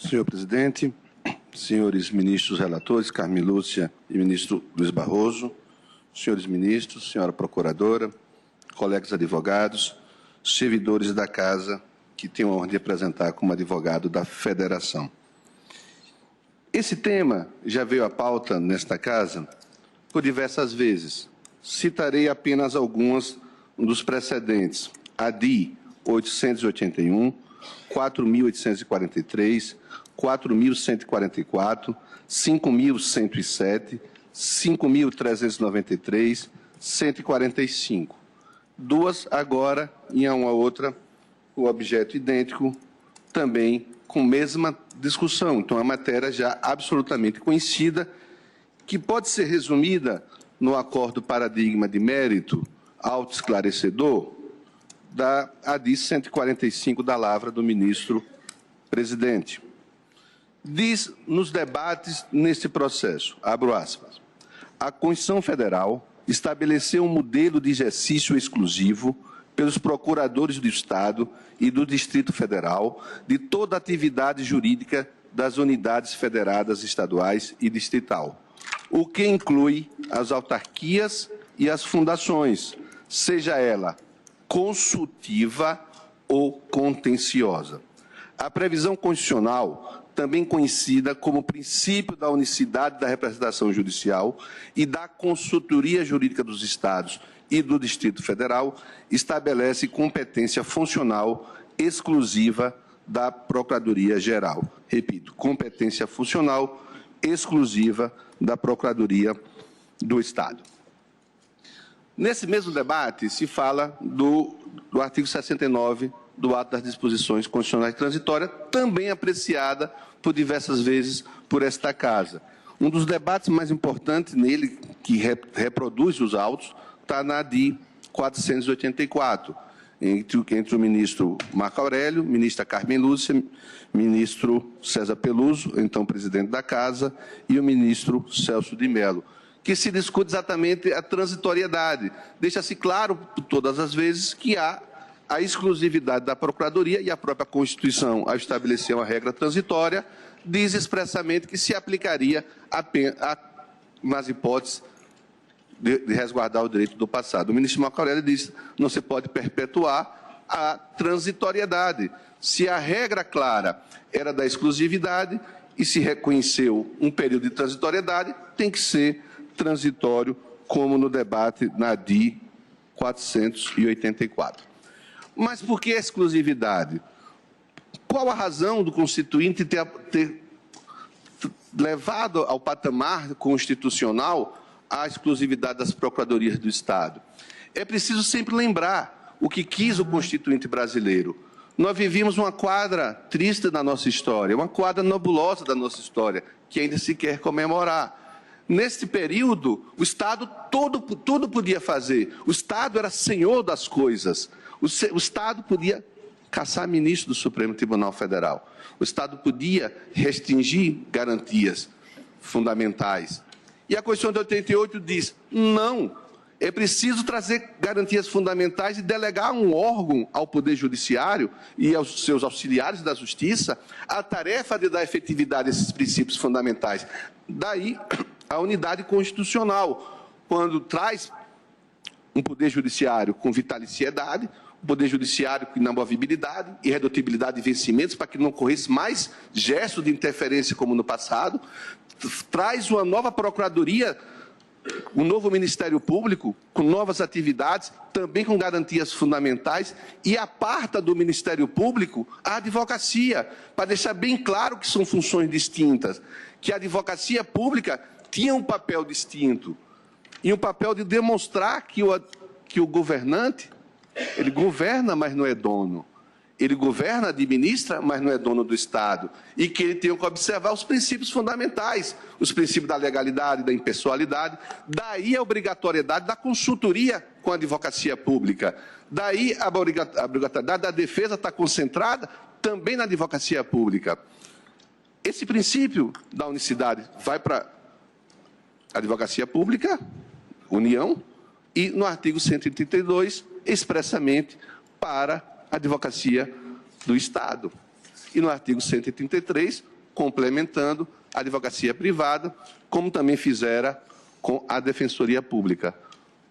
Senhor presidente, senhores ministros relatores, Carmen Lúcia e ministro Luiz Barroso, senhores ministros, senhora procuradora, colegas advogados, servidores da Casa, que tenho a honra de apresentar como advogado da Federação. Esse tema já veio à pauta nesta Casa por diversas vezes. Citarei apenas alguns dos precedentes. ADI 881, 4.843, 4.144, 5.107, 5.393, 145. Duas agora, e uma outra, o objeto idêntico, também com mesma discussão. Então, a matéria já absolutamente conhecida, que pode ser resumida no acordo paradigma de mérito autoesclarecedor da ADI 145 da Lavra do ministro presidente. Diz nos debates neste processo, abro aspas, a Constituição Federal estabeleceu um modelo de exercício exclusivo pelos procuradores do Estado e do Distrito Federal de toda a atividade jurídica das unidades federadas estaduais e distrital, o que inclui as autarquias e as fundações, seja ela consultiva ou contenciosa. A previsão constitucional, também conhecida como princípio da unicidade da representação judicial e da consultoria jurídica dos Estados e do Distrito Federal, estabelece competência funcional exclusiva da Procuradoria-Geral. Repito, competência funcional exclusiva da Procuradoria do Estado. Nesse mesmo debate, se fala do artigo 69 do ato das disposições constitucionais transitórias, também apreciada por diversas vezes por esta Casa. Um dos debates mais importantes nele, que reproduz os autos, está na ADI 484, entre o ministro Marco Aurélio, ministra Carmen Lúcia, ministro César Peluso, então presidente da Casa, e o ministro Celso de Mello, que se discute exatamente a transitoriedade. Deixa-se claro, por todas as vezes, que há a exclusividade da Procuradoria e a própria Constituição, ao estabelecer uma regra transitória, diz expressamente que se aplicaria nas hipóteses de resguardar o direito do passado. O ministro Marco Aurélio disse que não se pode perpetuar a transitoriedade. Se a regra clara era da exclusividade e se reconheceu um período de transitoriedade, tem que ser transitório, como no debate na ADI 484. Mas por que a exclusividade? Qual a razão do Constituinte ter levado ao patamar constitucional a exclusividade das Procuradorias do Estado? É preciso sempre lembrar o que quis o Constituinte brasileiro. Nós vivíamos uma quadra triste da nossa história, uma quadra nebulosa da nossa história, que ainda se quer comemorar. Nesse período, o Estado tudo podia fazer. O Estado era senhor das coisas. O Estado podia caçar ministro do Supremo Tribunal Federal. O Estado podia restringir garantias fundamentais. E a Constituição de 88 diz, não, é preciso trazer garantias fundamentais e delegar um órgão ao Poder Judiciário e aos seus auxiliares da Justiça a tarefa de dar efetividade a esses princípios fundamentais. Daí a unidade constitucional, quando traz um Poder Judiciário com vitaliciedade, um Poder Judiciário com inamovibilidade, irredutibilidade de vencimentos, para que não ocorresse mais gestos de interferência como no passado, traz uma nova Procuradoria, um novo Ministério Público, com novas atividades, também com garantias fundamentais, e aparta do Ministério Público a advocacia, para deixar bem claro que são funções distintas, que a advocacia pública tinha um papel distinto, e um papel de demonstrar que o governante, ele governa, mas não é dono. Ele governa, administra, mas não é dono do Estado. E que ele tem que observar os princípios fundamentais, os princípios da legalidade, da impessoalidade. Daí a obrigatoriedade da consultoria com a advocacia pública. Daí a obrigatoriedade da defesa está concentrada também na advocacia pública. Esse princípio da unicidade vai para a advocacia pública, União, e no artigo 132, expressamente para a advocacia do Estado. E no artigo 133, complementando a advocacia privada, como também fizera com a Defensoria Pública,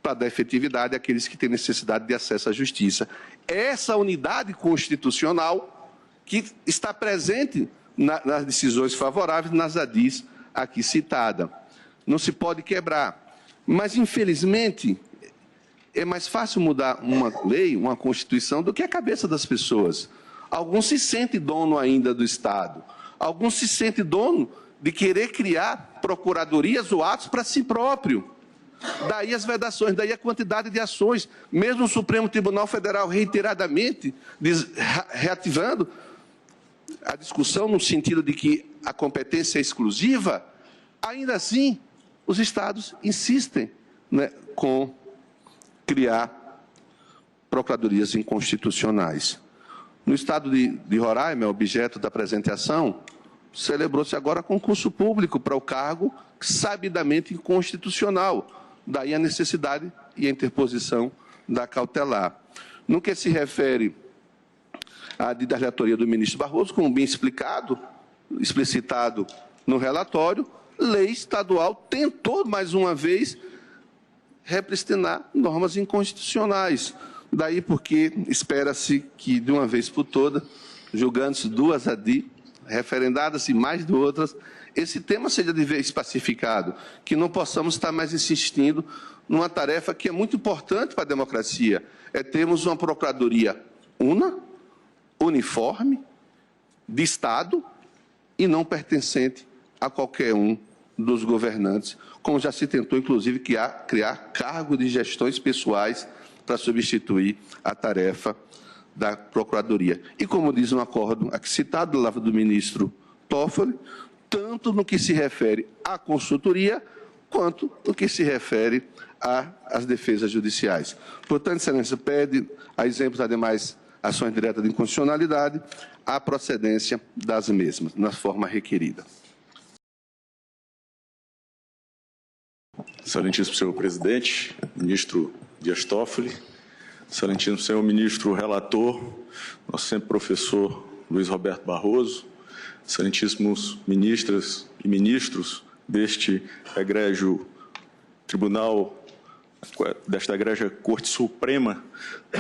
para dar efetividade àqueles que têm necessidade de acesso à justiça. Essa unidade constitucional que está presente nas decisões favoráveis, nas ADIs aqui citada. Não se pode quebrar. Mas, infelizmente, é mais fácil mudar uma lei, uma Constituição, do que a cabeça das pessoas. Alguns se sentem dono ainda do Estado. Alguns se sentem dono de querer criar procuradorias ou atos para si próprio. Daí as vedações, daí a quantidade de ações. Mesmo o Supremo Tribunal Federal reiteradamente reativando a discussão no sentido de que a competência é exclusiva, ainda assim os Estados insistem, né, com criar procuradorias inconstitucionais. No Estado de Roraima, objeto da apresentação, celebrou-se agora concurso público para o cargo sabidamente inconstitucional. Daí a necessidade e a interposição da cautelar. No que se refere à da relatoria do ministro Barroso, como bem explicitado no relatório, lei estadual tentou, mais uma vez, repristinar normas inconstitucionais. Daí porque espera-se que, de uma vez por todas, julgando-se duas ADI, referendadas e mais de outras, esse tema seja de vez pacificado, que não possamos estar mais insistindo numa tarefa que é muito importante para a democracia, é termos uma procuradoria uniforme, de Estado e não pertencente a qualquer um dos governantes, como já se tentou, inclusive, criar cargo de gestões pessoais para substituir a tarefa da Procuradoria. E, como diz um acordo aqui citado, do ministro Toffoli, tanto no que se refere à consultoria, quanto no que se refere às defesas judiciais. Portanto, Excelência, pede, a exemplo das demais ações diretas de inconstitucionalidade, a procedência das mesmas, na forma requerida. Excelentíssimo senhor presidente, ministro Dias Toffoli, excelentíssimo senhor ministro relator, nosso sempre professor Luiz Roberto Barroso, excelentíssimos ministras e ministros deste egrégio tribunal, desta egrégia Corte Suprema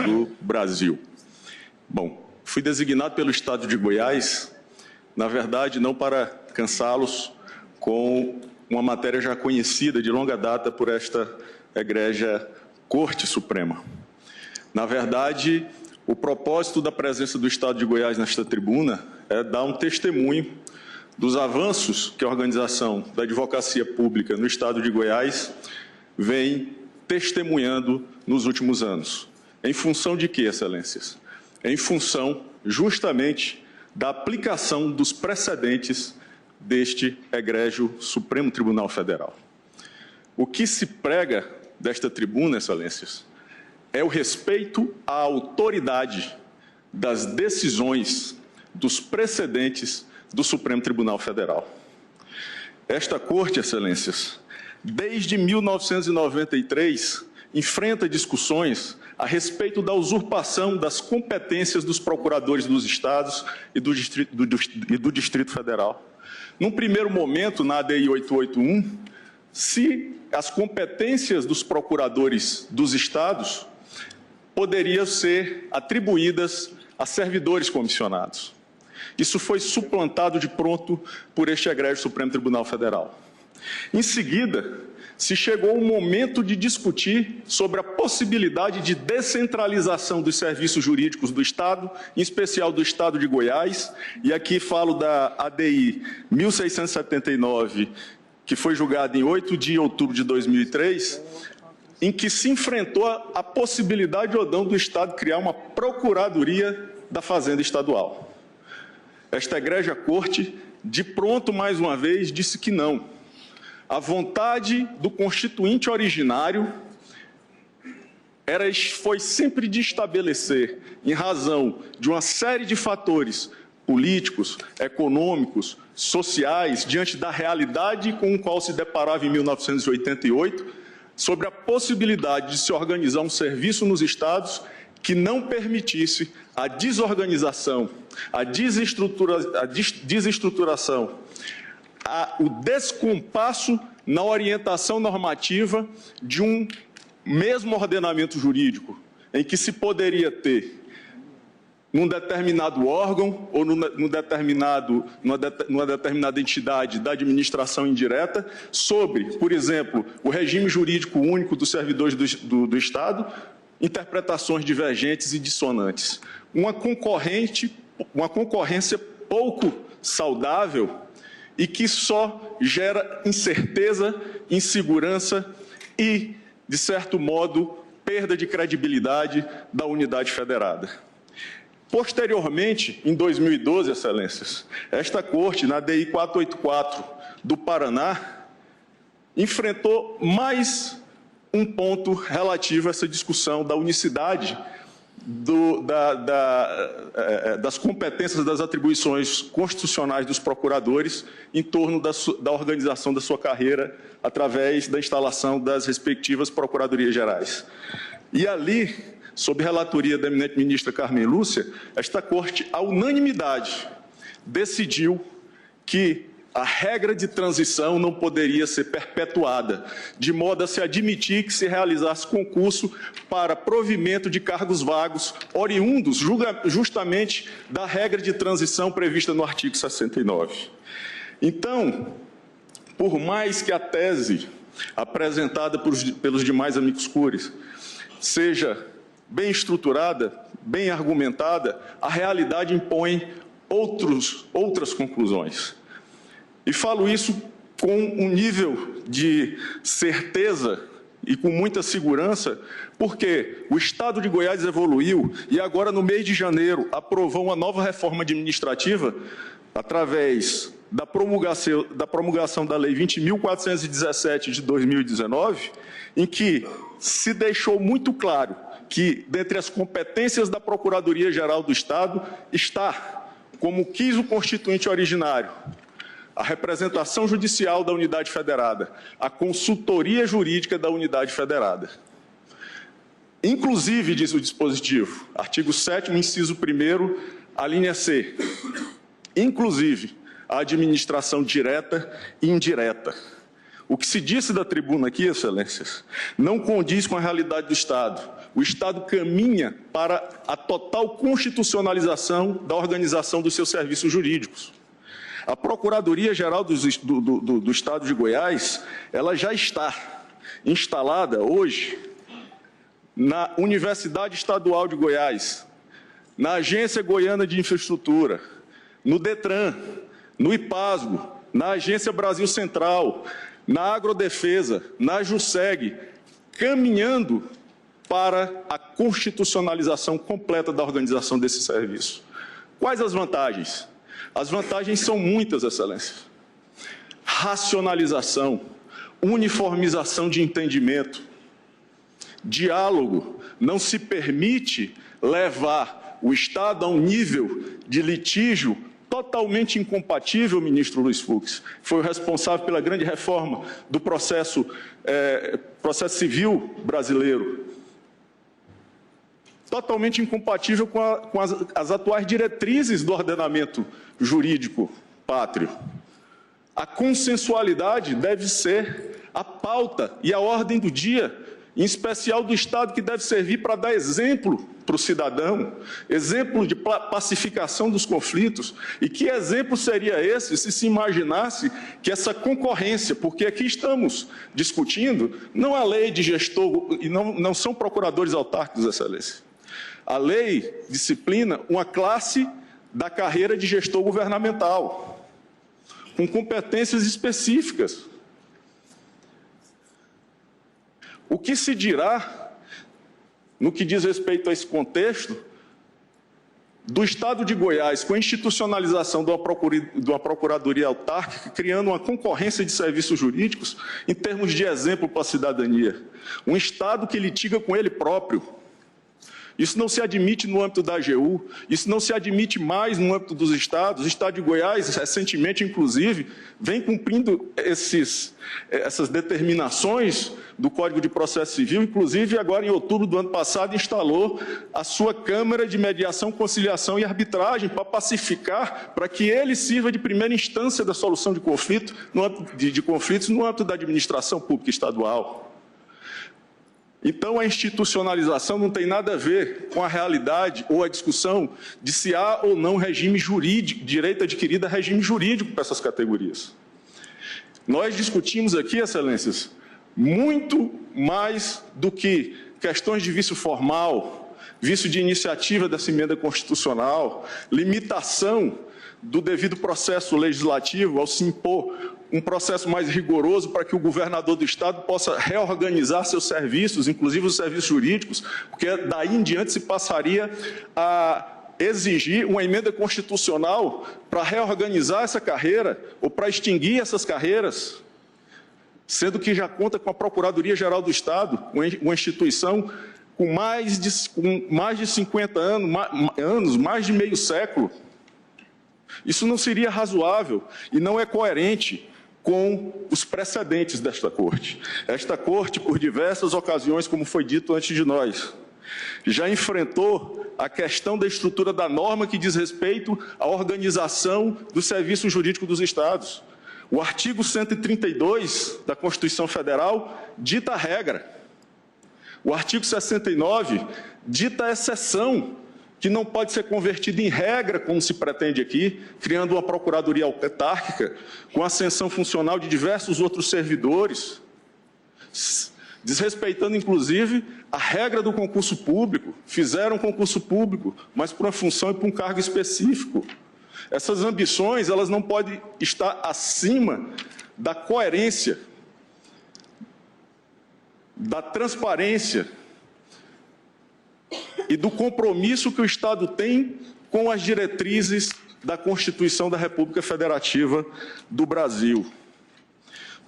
do Brasil. Bom, fui designado pelo Estado de Goiás, na verdade, não para cansá-los com uma matéria já conhecida de longa data por esta egrégia Corte Suprema. Na verdade, o propósito da presença do Estado de Goiás nesta tribuna é dar um testemunho dos avanços que a Organização da Advocacia Pública no Estado de Goiás vem testemunhando nos últimos anos. Em função de quê, Excelências? Em função, justamente, da aplicação dos precedentes deste egrégio Supremo Tribunal Federal. O que se prega desta tribuna, Excelências, é o respeito à autoridade das decisões, dos precedentes do Supremo Tribunal Federal. Esta Corte, Excelências, desde 1993, enfrenta discussões a respeito da usurpação das competências dos procuradores dos estados e do Distrito Federal. Num primeiro momento, na ADI 881, se as competências dos procuradores dos estados poderiam ser atribuídas a servidores comissionados. Isso foi suplantado de pronto por este egrégio Supremo Tribunal Federal. Em seguida, se chegou o momento de discutir sobre a possibilidade de descentralização dos serviços jurídicos do Estado, em especial do Estado de Goiás, e aqui falo da ADI 1679, que foi julgada em 8 de outubro de 2003, em que se enfrentou a possibilidade ou não do Estado criar uma Procuradoria da Fazenda Estadual. Esta egrégia Corte, de pronto, mais uma vez, disse que não. A vontade do constituinte originário foi sempre de estabelecer, em razão de uma série de fatores políticos, econômicos, sociais, diante da realidade com a qual se deparava em 1988, sobre a possibilidade de se organizar um serviço nos estados que não permitisse a desorganização, a desestruturação, o descompasso na orientação normativa de um mesmo ordenamento jurídico, em que se poderia ter, num determinado órgão ou numa determinada entidade da administração indireta, sobre, por exemplo, o regime jurídico único dos servidores do Estado, interpretações divergentes e dissonantes. Uma concorrência pouco saudável e que só gera incerteza, insegurança e, de certo modo, perda de credibilidade da unidade federada. Posteriormente, em 2012, Excelências, esta Corte, na DI 484 do Paraná, enfrentou mais um ponto relativo a essa discussão da unicidade das competências, das atribuições constitucionais dos procuradores em torno da organização da sua carreira através da instalação das respectivas procuradorias gerais. E ali, sob relatoria da eminente ministra Carmen Lúcia, esta Corte, à unanimidade, decidiu que a regra de transição não poderia ser perpetuada, de modo a se admitir que se realizasse concurso para provimento de cargos vagos oriundos justamente da regra de transição prevista no artigo 69. Então, por mais que a tese apresentada pelos demais amigos curiae seja bem estruturada, bem argumentada, a realidade impõe outras conclusões. E falo isso com um nível de certeza e com muita segurança, porque o Estado de Goiás evoluiu e agora, no mês de janeiro, aprovou uma nova reforma administrativa através da promulgação da Lei 20.417 de 2019, em que se deixou muito claro que, dentre as competências da Procuradoria-Geral do Estado, está, como quis o Constituinte originário, a representação judicial da unidade federada, a consultoria jurídica da unidade federada. Inclusive, diz o dispositivo, artigo 7º, inciso 1º, a linha C, inclusive a administração direta e indireta. O que se disse da tribuna aqui, Excelências, não condiz com a realidade do Estado. O Estado caminha para a total constitucionalização da organização dos seus serviços jurídicos. A Procuradoria-Geral do Estado de Goiás, ela já está instalada hoje na Universidade Estadual de Goiás, na Agência Goiana de Infraestrutura, no DETRAN, no IPASGO, na Agência Brasil Central, na Agrodefesa, na JUSEG, caminhando para a constitucionalização completa da organização desse serviço. Quais as vantagens? As vantagens são muitas, Excelência. Racionalização, uniformização de entendimento, diálogo. Não se permite levar o Estado a um nível de litígio totalmente incompatível, ministro Luiz Fux. Foi o responsável pela grande reforma do processo civil brasileiro. Totalmente incompatível com as atuais diretrizes do ordenamento jurídico pátrio. A consensualidade deve ser a pauta e a ordem do dia, em especial do Estado, que deve servir para dar exemplo para o cidadão, exemplo de pacificação dos conflitos. E que exemplo seria esse se se imaginasse que essa concorrência, porque aqui estamos discutindo, não a lei de gestor, e não são procuradores autárquicos, Excelência. A lei disciplina uma classe da carreira de gestor governamental, com competências específicas. O que se dirá, no que diz respeito a esse contexto, do Estado de Goiás, com a institucionalização de uma procuradoria autárquica, criando uma concorrência de serviços jurídicos em termos de exemplo para a cidadania. Um Estado que litiga com ele próprio, Isso não se admite no âmbito da AGU, isso não se admite mais no âmbito dos estados. O estado de Goiás, recentemente, inclusive, vem cumprindo essas determinações do Código de Processo Civil, inclusive agora em outubro do ano passado instalou a sua Câmara de Mediação, Conciliação e Arbitragem para pacificar, para que ele sirva de primeira instância da solução de conflitos no âmbito da administração pública estadual. Então, a institucionalização não tem nada a ver com a realidade ou a discussão de se há ou não regime jurídico, direito adquirido a regime jurídico para essas categorias. Nós discutimos aqui, excelências, muito mais do que questões de vício formal, vício de iniciativa dessa emenda constitucional, limitação do devido processo legislativo ao se impor um processo mais rigoroso para que o governador do estado possa reorganizar seus serviços, inclusive os serviços jurídicos, porque daí em diante se passaria a exigir uma emenda constitucional para reorganizar essa carreira ou para extinguir essas carreiras, sendo que já conta com a Procuradoria-Geral do Estado, uma instituição com mais de 50 anos, mais de meio século. Isso não seria razoável e não é coerente com os precedentes desta Corte. Esta Corte, por diversas ocasiões, como foi dito antes de nós, já enfrentou a questão da estrutura da norma que diz respeito à organização do serviço jurídico dos estados. O artigo 132 da Constituição Federal dita a regra. O artigo 69 dita a exceção, que não pode ser convertido em regra, como se pretende aqui, criando uma procuradoria autárquica, com ascensão funcional de diversos outros servidores, desrespeitando, inclusive, a regra do concurso público. Fizeram concurso público, mas por uma função e por um cargo específico. Essas ambições, elas não podem estar acima da coerência, da transparência e do compromisso que o Estado tem com as diretrizes da Constituição da República Federativa do Brasil.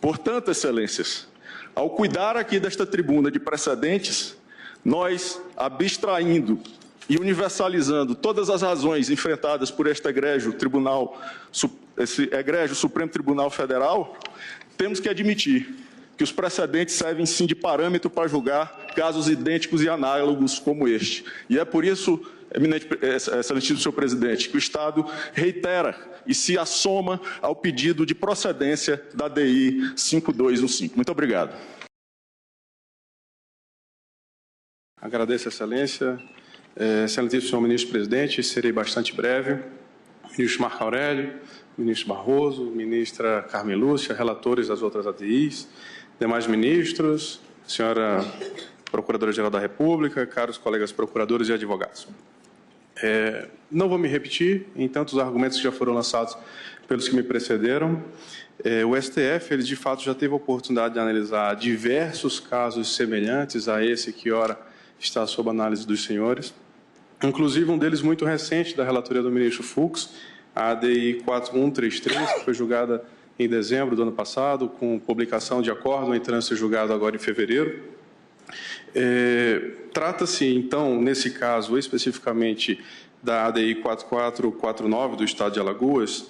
Portanto, excelências, ao cuidar aqui desta tribuna de precedentes, nós, abstraindo e universalizando todas as razões enfrentadas por esse egrégio Supremo Tribunal Federal, temos que admitir que os precedentes servem sim de parâmetro para julgar casos idênticos e análogos como este. E é por isso, excelentíssimo senhor presidente, que o Estado reitera e se assoma ao pedido de procedência da DI 5215. Muito obrigado. Agradeço a excelência. Excelentíssimo senhor ministro-presidente, serei bastante breve. Ministro Marco Aurélio, ministro Barroso, ministra Carmen Lúcia, relatores das outras ADIs, demais ministros, senhora Procuradora-Geral da República, caros colegas procuradores e advogados. Não vou me repetir em tantos argumentos que já foram lançados pelos que me precederam. O STF, ele de fato já teve a oportunidade de analisar diversos casos semelhantes a esse que ora está sob análise dos senhores, inclusive um deles muito recente, da relatoria do ministro Fux, a ADI 4133, que foi julgada em dezembro do ano passado, com publicação de acórdão em trânsito julgado agora em fevereiro. Trata-se, então, nesse caso, especificamente da ADI 4449 do Estado de Alagoas,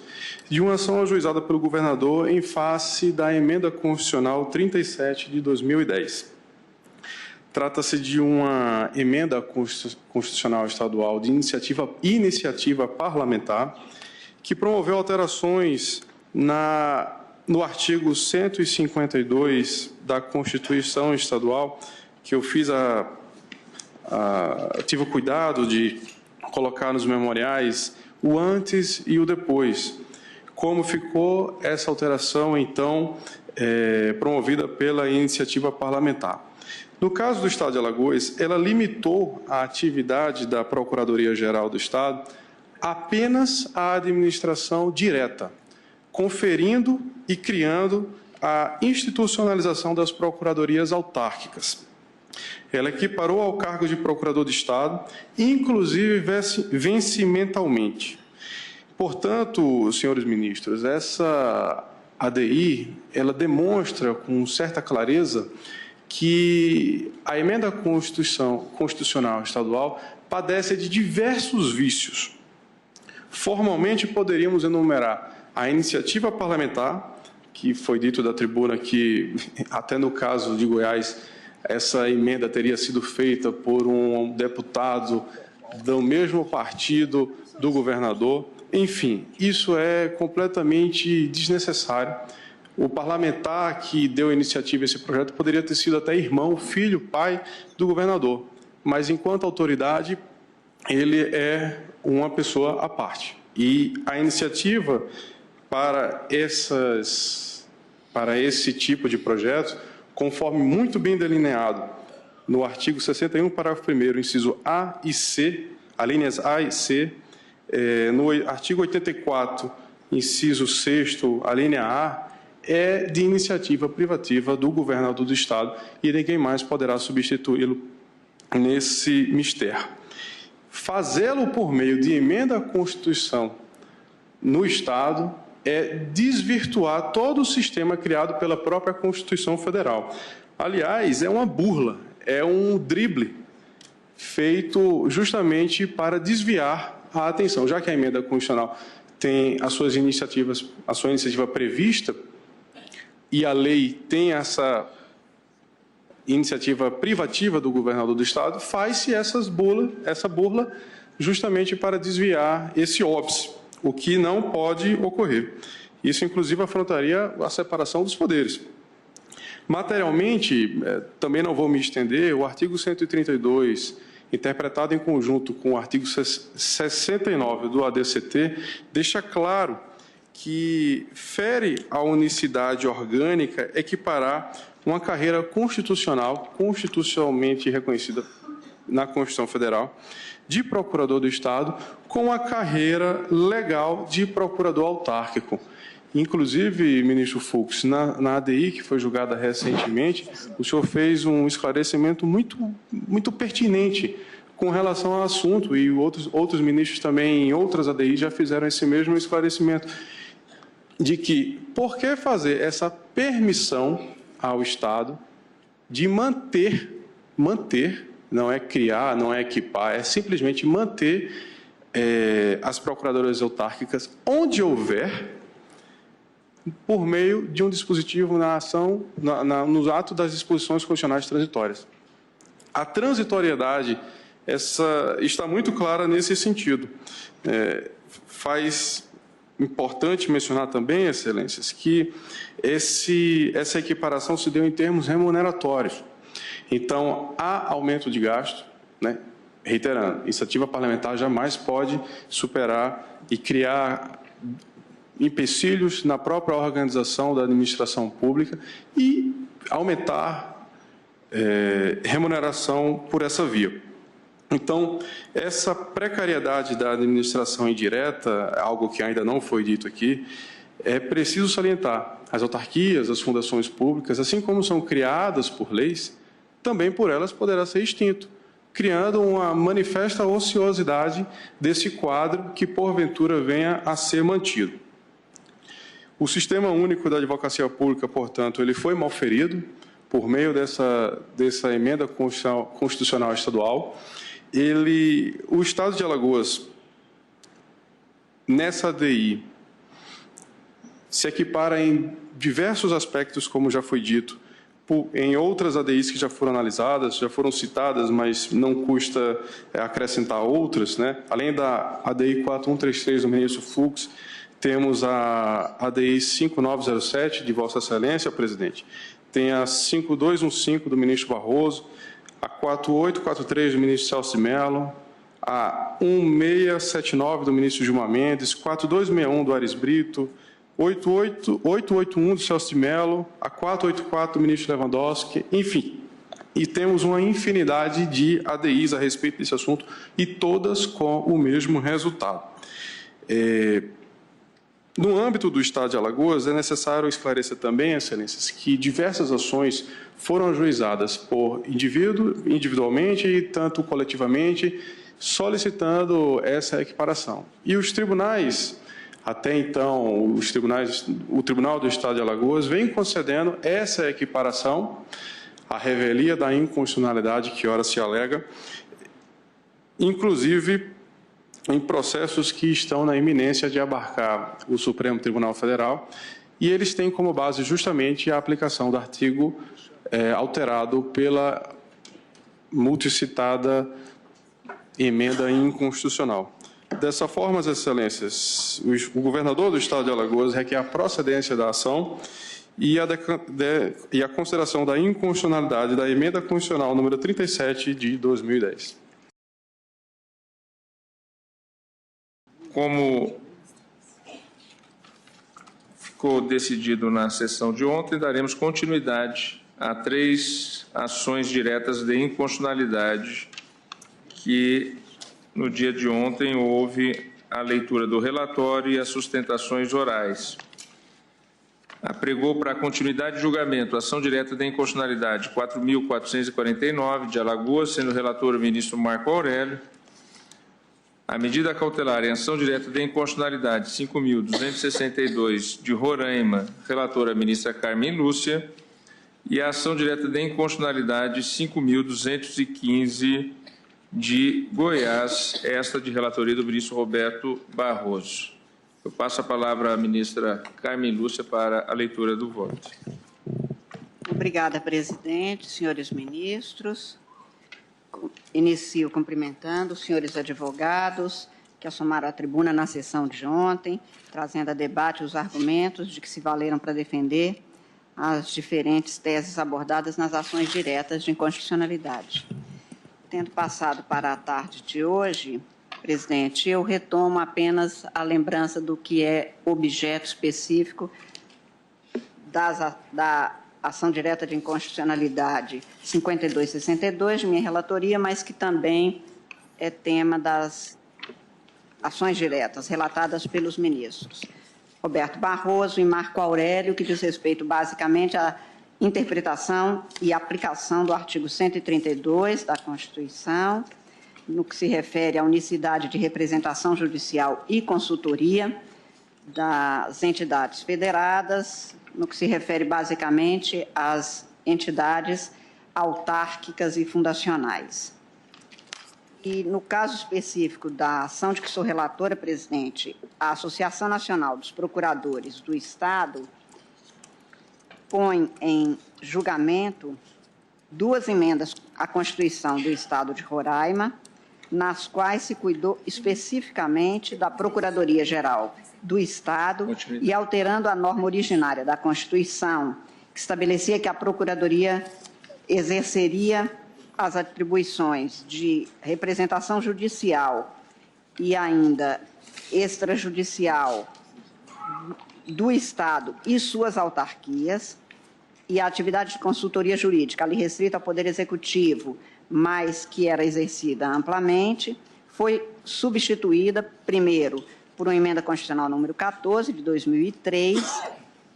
de uma ação ajuizada pelo governador em face da emenda constitucional 37 de 2010. Trata-se de uma emenda constitucional estadual de iniciativa parlamentar que promoveu alterações no artigo 152 da Constituição Estadual, que eu tive o cuidado de colocar nos memoriais o antes e o depois. Como ficou essa alteração, então, promovida pela iniciativa parlamentar. No caso do Estado de Alagoas, ela limitou a atividade da Procuradoria-Geral do Estado apenas à administração direta, conferindo e criando a institucionalização das procuradorias autárquicas. Ela equiparou ao cargo de procurador de Estado, inclusive vencimentalmente. Portanto, senhores ministros, essa ADI, ela demonstra com certa clareza que a emenda constitucional estadual padece de diversos vícios. Formalmente, poderíamos enumerar a iniciativa parlamentar, que foi dito da tribuna que, até no caso de Goiás, essa emenda teria sido feita por um deputado do mesmo partido do governador. Enfim, isso é completamente desnecessário. O parlamentar que deu a iniciativa a esse projeto poderia ter sido até irmão, filho, pai do governador, mas, enquanto autoridade, ele é uma pessoa à parte. E a iniciativa para esse tipo de projeto, conforme muito bem delineado no artigo 61, parágrafo 1º, inciso A e C, alíneas A e C, no artigo 84, inciso 6º, a linha A, é de iniciativa privativa do governador do Estado e ninguém mais poderá substituí-lo nesse mistério. Fazê-lo por meio de emenda à Constituição no Estado é desvirtuar todo o sistema criado pela própria Constituição Federal. Aliás, é uma burla, é um drible feito justamente para desviar a atenção. Já que a emenda constitucional tem a sua iniciativa prevista e a lei tem essa iniciativa privativa do governador do Estado, faz-se essa burla justamente para desviar esse óbice, o que não pode ocorrer. Isso, inclusive, afrontaria a separação dos poderes. Materialmente, também não vou me estender, o artigo 132, interpretado em conjunto com o artigo 69 do ADCT, deixa claro que fere a unicidade orgânica equiparar uma carreira constitucional, constitucionalmente reconhecida na Constituição Federal, de procurador do Estado, com a carreira legal de procurador autárquico. Inclusive, ministro Fux, na ADI, que foi julgada recentemente, o senhor fez um esclarecimento muito pertinente com relação ao assunto, e outros ministros também em outras ADI já fizeram esse mesmo esclarecimento, de que, por que fazer essa permissão ao Estado de manter, não é criar, não é equipar, é simplesmente manter as procuradorias autárquicas onde houver, por meio de um dispositivo na ação, no ato das disposições constitucionais transitórias. A transitoriedade está muito clara nesse sentido. Faz importante mencionar também, excelências, que essa equiparação se deu em termos remuneratórios. Então, há aumento de gasto, né? Reiterando, iniciativa parlamentar jamais pode superar e criar empecilhos na própria organização da administração pública e aumentar remuneração por essa via. Então, essa precariedade da administração indireta, algo que ainda não foi dito aqui, é preciso salientar. As autarquias, as fundações públicas, assim como são criadas por leis, também por elas poderá ser extinto, criando uma manifesta ociosidade desse quadro que, porventura, venha a ser mantido. O Sistema Único da Advocacia Pública, portanto, ele foi malferido por meio dessa emenda constitucional estadual. O Estado de Alagoas, nessa ADI, se equipara em diversos aspectos, como já foi dito, em outras ADIs que já foram analisadas, já foram citadas, mas não custa acrescentar outras, né? Além da ADI 4133 do ministro Fux, temos a ADI 5907 de Vossa Excelência, presidente, tem a 5215 do ministro Barroso, a 4843 do ministro Celso de Mello, a 1679 do ministro Gilmar Mendes, 4261 do Ares Brito, 881 do Celso de Mello, a 484 do ministro Lewandowski, enfim. E temos uma infinidade de ADIs a respeito desse assunto e todas com o mesmo resultado. No âmbito do Estado de Alagoas, é necessário esclarecer também, excelências, que diversas ações foram ajuizadas por individualmente e tanto coletivamente, solicitando essa equiparação. E os tribunais, até então, o Tribunal do Estado de Alagoas vem concedendo essa equiparação a revelia da inconstitucionalidade que ora se alega, inclusive em processos que estão na iminência de abarcar o Supremo Tribunal Federal, e eles têm como base justamente a aplicação do artigo alterado pela multicitada emenda inconstitucional. Dessa forma, Excelências, o governador do Estado de Alagoas requer a procedência da ação e a consideração da inconstitucionalidade da emenda constitucional número 37 de 2010. Como ficou decidido na sessão de ontem, daremos continuidade a 3 ações diretas de inconstitucionalidade que, no dia de ontem, houve a leitura do relatório e as sustentações orais. Apregou para a continuidade de julgamento a ação direta de inconstitucionalidade 4.449 de Alagoas, sendo relator o ministro Marco Aurélio. A medida cautelar em ação direta de inconstitucionalidade 5.262 de Roraima, relatora a ministra Carmen Lúcia. E a ação direta de inconstitucionalidade 5.215 de Goiás, esta de relatoria do ministro Roberto Barroso. Eu passo a palavra à ministra Carmen Lúcia para a leitura do voto. Obrigada, presidente, senhores ministros. Inicio cumprimentando os senhores advogados que assomaram à tribuna na sessão de ontem, trazendo a debate os argumentos de que se valeram para defender as diferentes teses abordadas nas ações diretas de inconstitucionalidade. Tendo passado para a tarde de hoje, presidente, eu retomo apenas a lembrança do que é objeto específico da ação direta de inconstitucionalidade 5262 de minha relatoria, mas que também é tema das ações diretas relatadas pelos ministros Roberto Barroso e Marco Aurélio, que diz respeito basicamente à interpretação e aplicação do artigo 132 da Constituição, no que se refere à unicidade de representação judicial e consultoria das entidades federadas, no que se refere basicamente às entidades autárquicas e fundacionais. E, no caso específico da ação de que sou relatora, presidente, a Associação Nacional dos Procuradores do Estado põe em julgamento 2 emendas à Constituição do Estado de Roraima, nas quais se cuidou especificamente da Procuradoria-Geral do Estado e alterando a norma originária da Constituição, que estabelecia que a Procuradoria exerceria as atribuições de representação judicial e ainda extrajudicial do Estado e suas autarquias, e a atividade de consultoria jurídica, ali restrita ao Poder Executivo, mas que era exercida amplamente, foi substituída, primeiro, por uma emenda constitucional número 14, de 2003,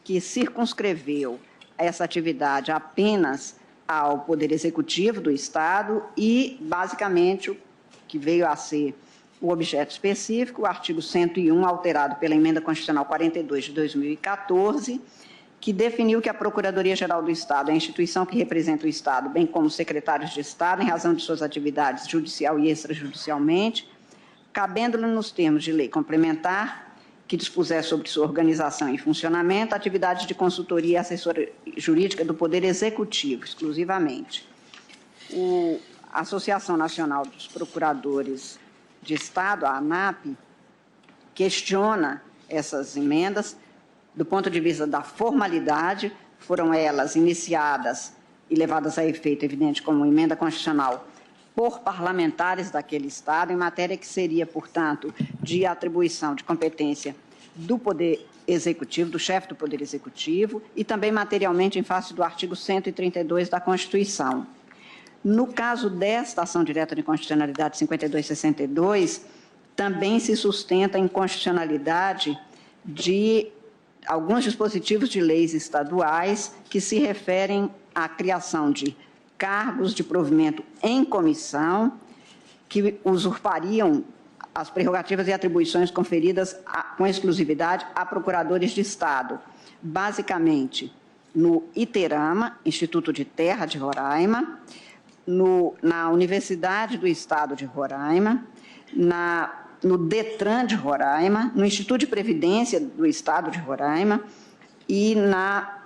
que circunscreveu essa atividade apenas ao Poder Executivo do Estado e, basicamente, o que veio a ser o objeto específico, o artigo 101, alterado pela emenda constitucional 42 de 2014, que definiu que a Procuradoria-Geral do Estado é a instituição que representa o Estado, bem como os secretários de Estado, em razão de suas atividades judicial e extrajudicialmente, cabendo-lhe nos termos de lei complementar, que dispuser sobre sua organização e funcionamento, atividades de consultoria e assessoria jurídica do Poder Executivo, exclusivamente. A Associação Nacional dos Procuradores de Estado, a ANAP, questiona essas emendas do ponto de vista da formalidade. Foram elas iniciadas e levadas a efeito, evidente, como emenda constitucional por parlamentares daquele Estado, em matéria que seria, portanto, de atribuição de competência do Poder Executivo, do chefe do Poder Executivo, e também materialmente em face do artigo 132 da Constituição. No caso desta ação direta de inconstitucionalidade 5262, também se sustenta a inconstitucionalidade de alguns dispositivos de leis estaduais que se referem à criação de cargos de provimento em comissão que usurpariam as prerrogativas e atribuições conferidas com exclusividade a procuradores de Estado. Basicamente, no Iterama, Instituto de Terra de Roraima, na Universidade do Estado de Roraima, no DETRAN de Roraima, no Instituto de Previdência do Estado de Roraima e na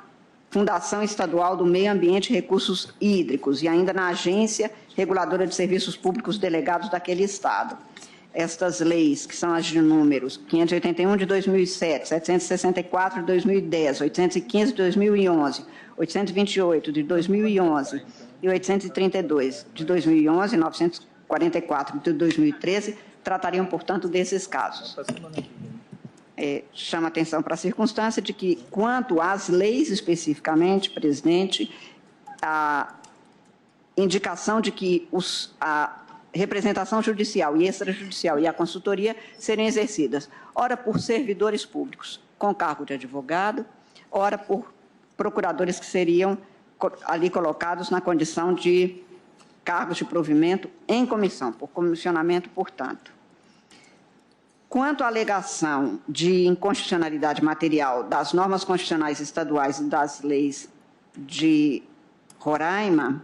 Fundação Estadual do Meio Ambiente e Recursos Hídricos e ainda na Agência Reguladora de Serviços Públicos Delegados daquele Estado. Estas leis, que são as de números 581 de 2007, 764 de 2010, 815 de 2011, 828 de 2011 e 832 de 2011 e 944 de 2013, tratariam, portanto, desses casos. Chama atenção para a circunstância de que, quanto às leis especificamente, presidente, a indicação de que a representação judicial e extrajudicial e a consultoria serem exercidas, ora por servidores públicos com cargo de advogado, ora por procuradores que seriam ali colocados na condição de cargos de provimento em comissão, por comissionamento, portanto. Quanto à alegação de inconstitucionalidade material das normas constitucionais estaduais e das leis de Roraima,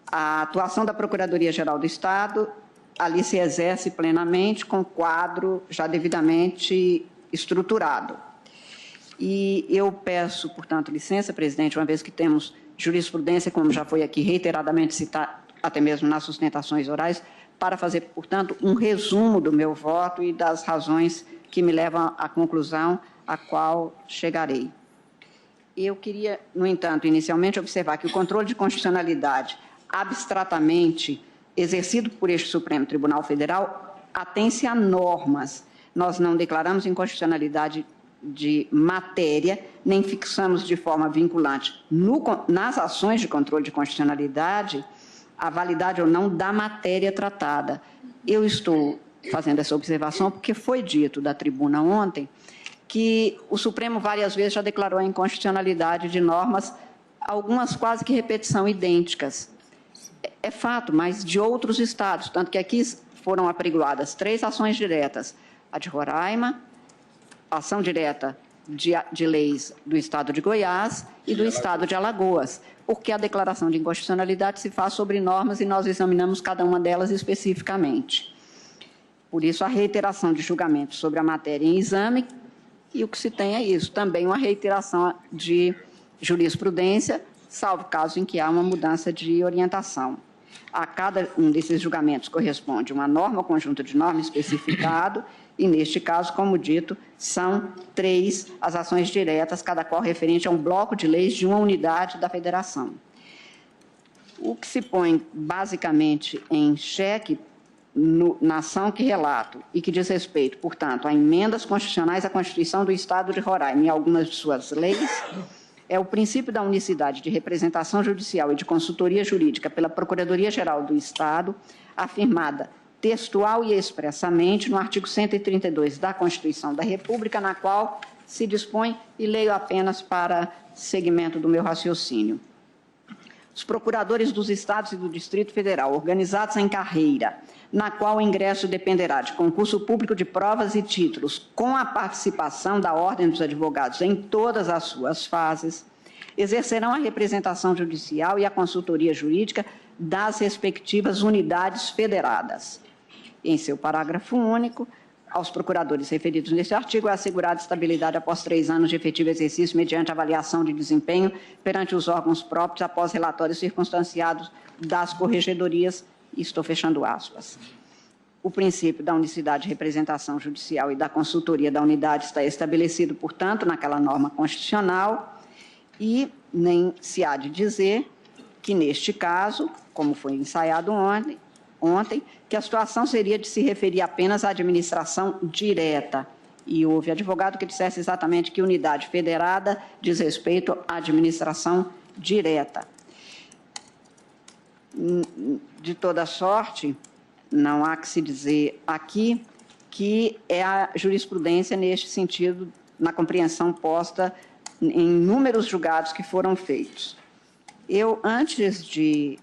a atuação da Procuradoria-Geral do Estado ali se exerce plenamente com quadro já devidamente estruturado. E eu peço, portanto, licença, presidente, uma vez que temos jurisprudência, como já foi aqui reiteradamente citado, até mesmo nas sustentações orais, para fazer, portanto, um resumo do meu voto e das razões que me levam à conclusão a qual chegarei. Eu queria, no entanto, inicialmente observar que o controle de constitucionalidade abstratamente exercido por este Supremo Tribunal Federal atém-se a normas. Nós não declaramos inconstitucionalidade de matéria, nem fixamos de forma vinculante nas ações de controle de constitucionalidade a validade ou não da matéria tratada. Eu estou fazendo essa observação porque foi dito da tribuna ontem que o Supremo várias vezes já declarou a inconstitucionalidade de normas, algumas quase que repetição idênticas. É fato, mas de outros estados, tanto que aqui foram apregoadas 3 ações diretas, a de Roraima, a ação direta de leis do Estado de Goiás e do Estado de Alagoas, porque a declaração de inconstitucionalidade se faz sobre normas e nós examinamos cada uma delas especificamente. Por isso, a reiteração de julgamento sobre a matéria em exame, e o que se tem é isso, também uma reiteração de jurisprudência, salvo caso em que há uma mudança de orientação. A cada um desses julgamentos corresponde uma norma, conjunto de normas especificado, e, neste caso, como dito, são 3 as ações diretas, cada qual referente a um bloco de leis de uma unidade da federação. O que se põe, basicamente, em xeque na ação que relato e que diz respeito, portanto, a emendas constitucionais à Constituição do Estado de Roraima e algumas de suas leis, é o princípio da unicidade de representação judicial e de consultoria jurídica pela Procuradoria-Geral do Estado, afirmada textual e expressamente no artigo 132 da Constituição da República, na qual se dispõe, e leio apenas para segmento do meu raciocínio. Os procuradores dos Estados e do Distrito Federal, organizados em carreira, na qual o ingresso dependerá de concurso público de provas e títulos, com a participação da Ordem dos Advogados em todas as suas fases, exercerão a representação judicial e a consultoria jurídica das respectivas unidades federadas. Em seu parágrafo único, aos procuradores referidos neste artigo é assegurada estabilidade após 3 anos de efetivo exercício mediante avaliação de desempenho perante os órgãos próprios após relatórios circunstanciados das corregedorias, e estou fechando aspas. O princípio da unicidade de representação judicial e da consultoria da unidade está estabelecido, portanto, naquela norma constitucional e nem se há de dizer que, neste caso, como foi ensaiado ontem, que a situação seria de se referir apenas à administração direta. E houve advogado que dissesse exatamente que unidade federada diz respeito à administração direta. De toda sorte, não há que se dizer aqui que é a jurisprudência neste sentido, na compreensão posta em inúmeros julgados que foram feitos. Eu, antes de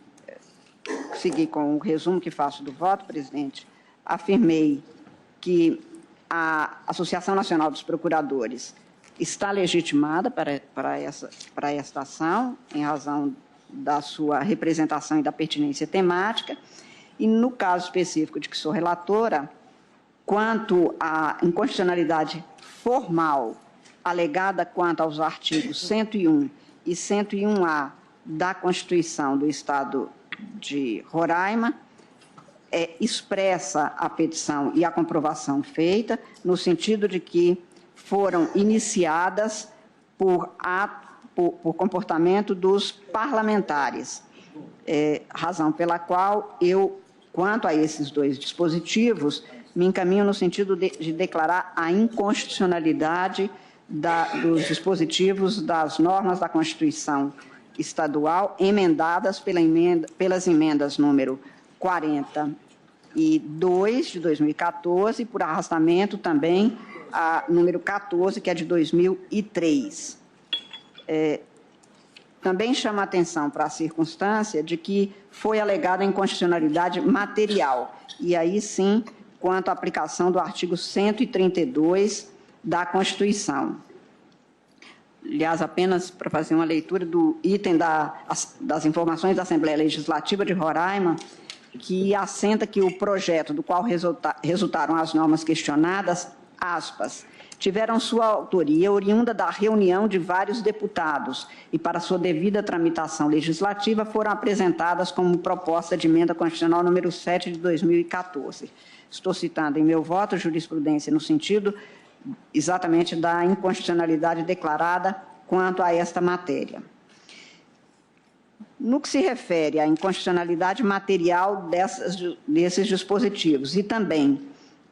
seguir com o resumo que faço do voto, presidente, afirmei que a Associação Nacional dos Procuradores está legitimada para esta ação, em razão da sua representação e da pertinência temática, e, no caso específico de que sou relatora, quanto à inconstitucionalidade formal alegada quanto aos artigos 101 e 101-A da Constituição do Estado de Roraima, expressa a petição e a comprovação feita, no sentido de que foram iniciadas por comportamento dos parlamentares, razão pela qual eu, quanto a esses dois dispositivos, me encaminho no sentido de declarar a inconstitucionalidade dos dispositivos das normas da Constituição Estadual emendadas pelas emendas número 42 de 2014 e por arrastamento também a número 14, que é de 2003. Também chama a atenção para a circunstância de que foi alegada a inconstitucionalidade material, e aí sim, quanto à aplicação do artigo 132 da Constituição. Aliás, apenas para fazer uma leitura do item das informações da Assembleia Legislativa de Roraima, que assenta que o projeto do qual resultaram as normas questionadas, aspas, tiveram sua autoria oriunda da reunião de vários deputados e, para sua devida tramitação legislativa, foram apresentadas como proposta de emenda constitucional número 7 de 2014. Estou citando em meu voto jurisprudência no sentido exatamente da inconstitucionalidade declarada quanto a esta matéria. No que se refere à inconstitucionalidade material desses dispositivos e também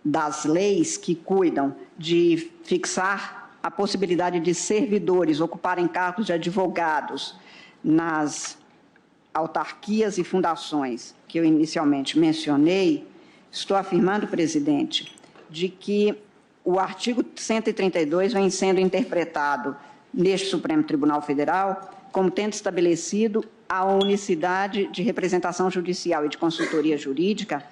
das leis que cuidam de fixar a possibilidade de servidores ocuparem cargos de advogados nas autarquias e fundações que eu inicialmente mencionei, estou afirmando, presidente, de que o artigo 132 vem sendo interpretado neste Supremo Tribunal Federal como tendo estabelecido a unicidade de representação judicial e de consultoria jurídica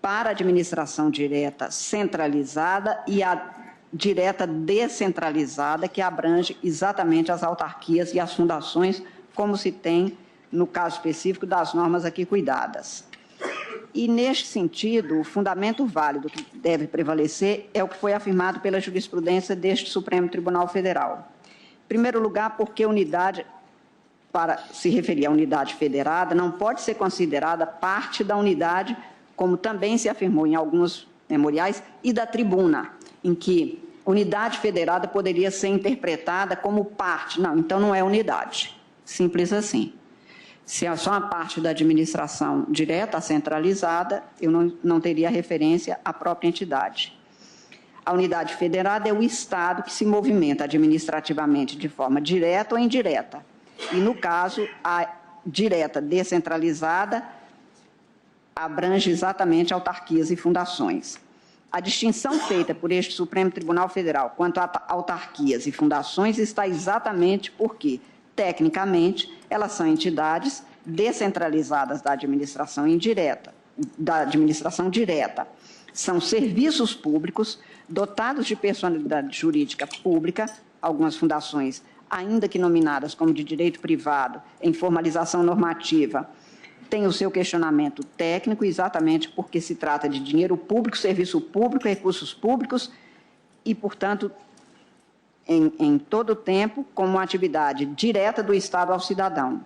para a administração direta centralizada e a direta descentralizada, que abrange exatamente as autarquias e as fundações, como se tem no caso específico das normas aqui cuidadas. E, neste sentido, o fundamento válido que deve prevalecer é o que foi afirmado pela jurisprudência deste Supremo Tribunal Federal. Em primeiro lugar, porque unidade, para se referir à unidade federada, não pode ser considerada parte da unidade, como também se afirmou em alguns memoriais, e da tribuna, em que unidade federada poderia ser interpretada como parte. Não, então não é unidade. Simples assim. Se é só uma parte da administração direta, centralizada, eu não teria referência à própria entidade. A unidade federada é o Estado que se movimenta administrativamente de forma direta ou indireta. E, no caso, a direta descentralizada abrange exatamente autarquias e fundações. A distinção feita por este Supremo Tribunal Federal quanto a autarquias e fundações está exatamente porque, tecnicamente, elas são entidades descentralizadas da administração indireta, da administração direta. São serviços públicos dotados de personalidade jurídica pública, algumas fundações, ainda que nominadas como de direito privado, em formalização normativa, têm o seu questionamento técnico, exatamente porque se trata de dinheiro público, serviço público, recursos públicos e, portanto, em todo o tempo, como uma atividade direta do Estado ao cidadão.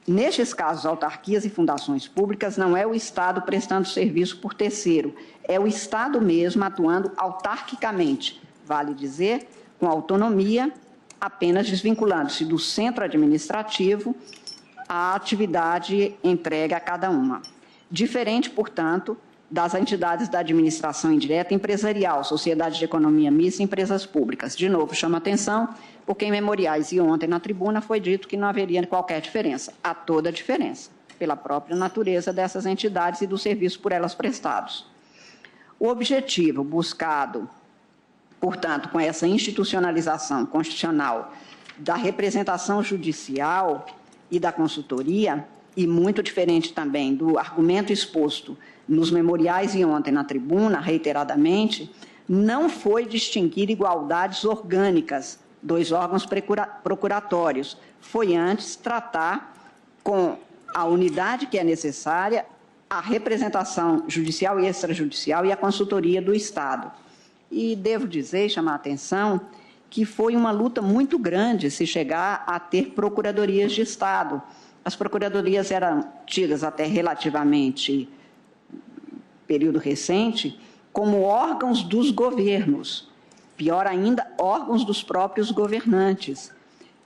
Nestes casos, autarquias e fundações públicas, não é o Estado prestando serviço por terceiro, é o Estado mesmo atuando autarquicamente, vale dizer, com autonomia, apenas desvinculando-se do centro administrativo à atividade entregue a cada uma. Diferente, portanto, das entidades da administração indireta empresarial, sociedade de economia mista e empresas públicas. De novo, chama atenção, porque em memoriais e ontem na tribuna foi dito que não haveria qualquer diferença. Há toda a diferença, pela própria natureza dessas entidades e do serviço por elas prestados. O objetivo buscado, portanto, com essa institucionalização constitucional da representação judicial e da consultoria, e muito diferente também do argumento exposto nos memoriais e ontem na tribuna, reiteradamente, não foi distinguir igualdades orgânicas, 2 órgãos procuratórios. Foi antes tratar com a unidade que é necessária, a representação judicial e extrajudicial e a consultoria do Estado. E devo dizer, chamar a atenção, que foi uma luta muito grande se chegar a ter procuradorias de Estado. As procuradorias eram tidas até relativamente período recente como órgãos dos governos, pior ainda, órgãos dos próprios governantes.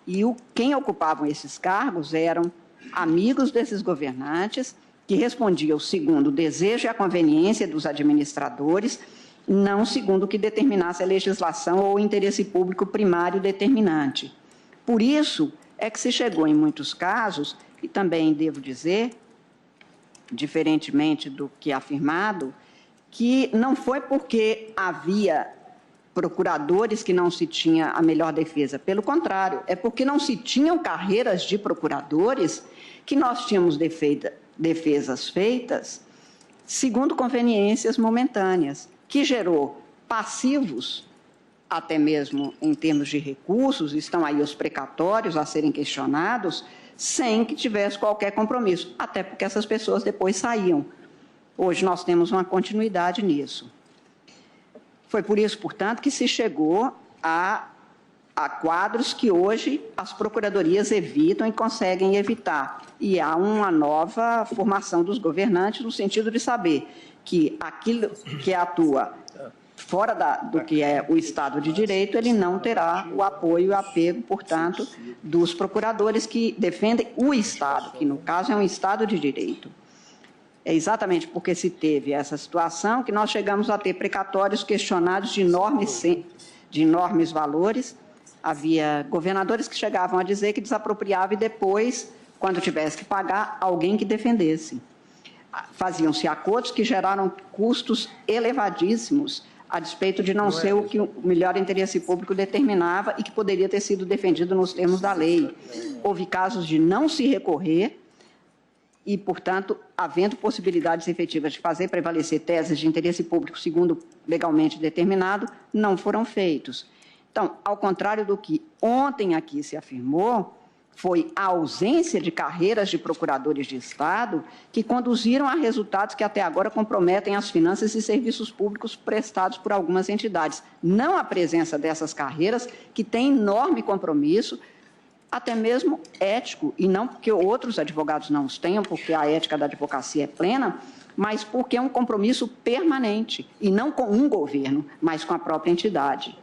E quem ocupavam esses cargos eram amigos desses governantes, que respondiam segundo o desejo e a conveniência dos administradores, não segundo o que determinasse a legislação ou o interesse público primário determinante. Por isso é que se chegou em muitos casos, e também devo dizer, diferentemente do que é afirmado, que não foi porque havia procuradores que não se tinha a melhor defesa. Pelo contrário, é porque não se tinham carreiras de procuradores que nós tínhamos defesas feitas segundo conveniências momentâneas, que gerou passivos, até mesmo em termos de recursos, estão aí os precatórios a serem questionados, sem que tivesse qualquer compromisso, até porque essas pessoas depois saíam. Hoje nós temos uma continuidade nisso. Foi por isso, portanto, que se chegou a quadros que hoje as procuradorias evitam e conseguem evitar. E há uma nova formação dos governantes no sentido de saber que aquilo que atua fora do que é o Estado de Direito, ele não terá o apoio e o apego, portanto, dos procuradores que defendem o Estado, que no caso é um Estado de Direito. É exatamente porque se teve essa situação que nós chegamos a ter precatórios questionados de enormes valores. Havia governadores que chegavam a dizer que desapropriava e depois, quando tivesse que pagar, alguém que defendesse. Faziam-se acordos que geraram custos elevadíssimos, a despeito de não ser o que o melhor interesse público determinava e que poderia ter sido defendido nos termos da lei. Houve casos de não se recorrer e, portanto, havendo possibilidades efetivas de fazer prevalecer teses de interesse público segundo legalmente determinado, não foram feitos. Então, ao contrário do que ontem aqui se afirmou, foi a ausência de carreiras de procuradores de Estado que conduziram a resultados que até agora comprometem as finanças e serviços públicos prestados por algumas entidades. Não a presença dessas carreiras, que tem enorme compromisso, até mesmo ético, e não porque outros advogados não os tenham, porque a ética da advocacia é plena, mas porque é um compromisso permanente, e não com um governo, mas com a própria entidade.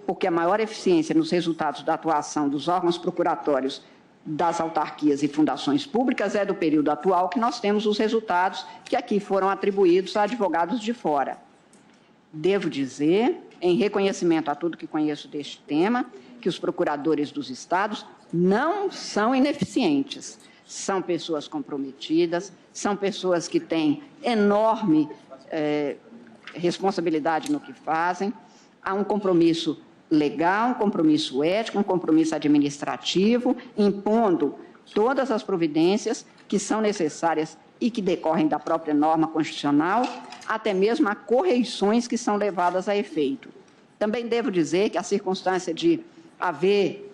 Porque a maior eficiência nos resultados da atuação dos órgãos procuratórios das autarquias e fundações públicas é do período atual que nós temos os resultados que aqui foram atribuídos a advogados de fora. Devo dizer, em reconhecimento a tudo que conheço deste tema, que os procuradores dos estados não são ineficientes. São pessoas comprometidas, são pessoas que têm enorme responsabilidade no que fazem, há um compromisso legal, um compromisso ético, um compromisso administrativo, impondo todas as providências que são necessárias e que decorrem da própria norma constitucional, até mesmo a correições que são levadas a efeito. Também devo dizer que a circunstância de haver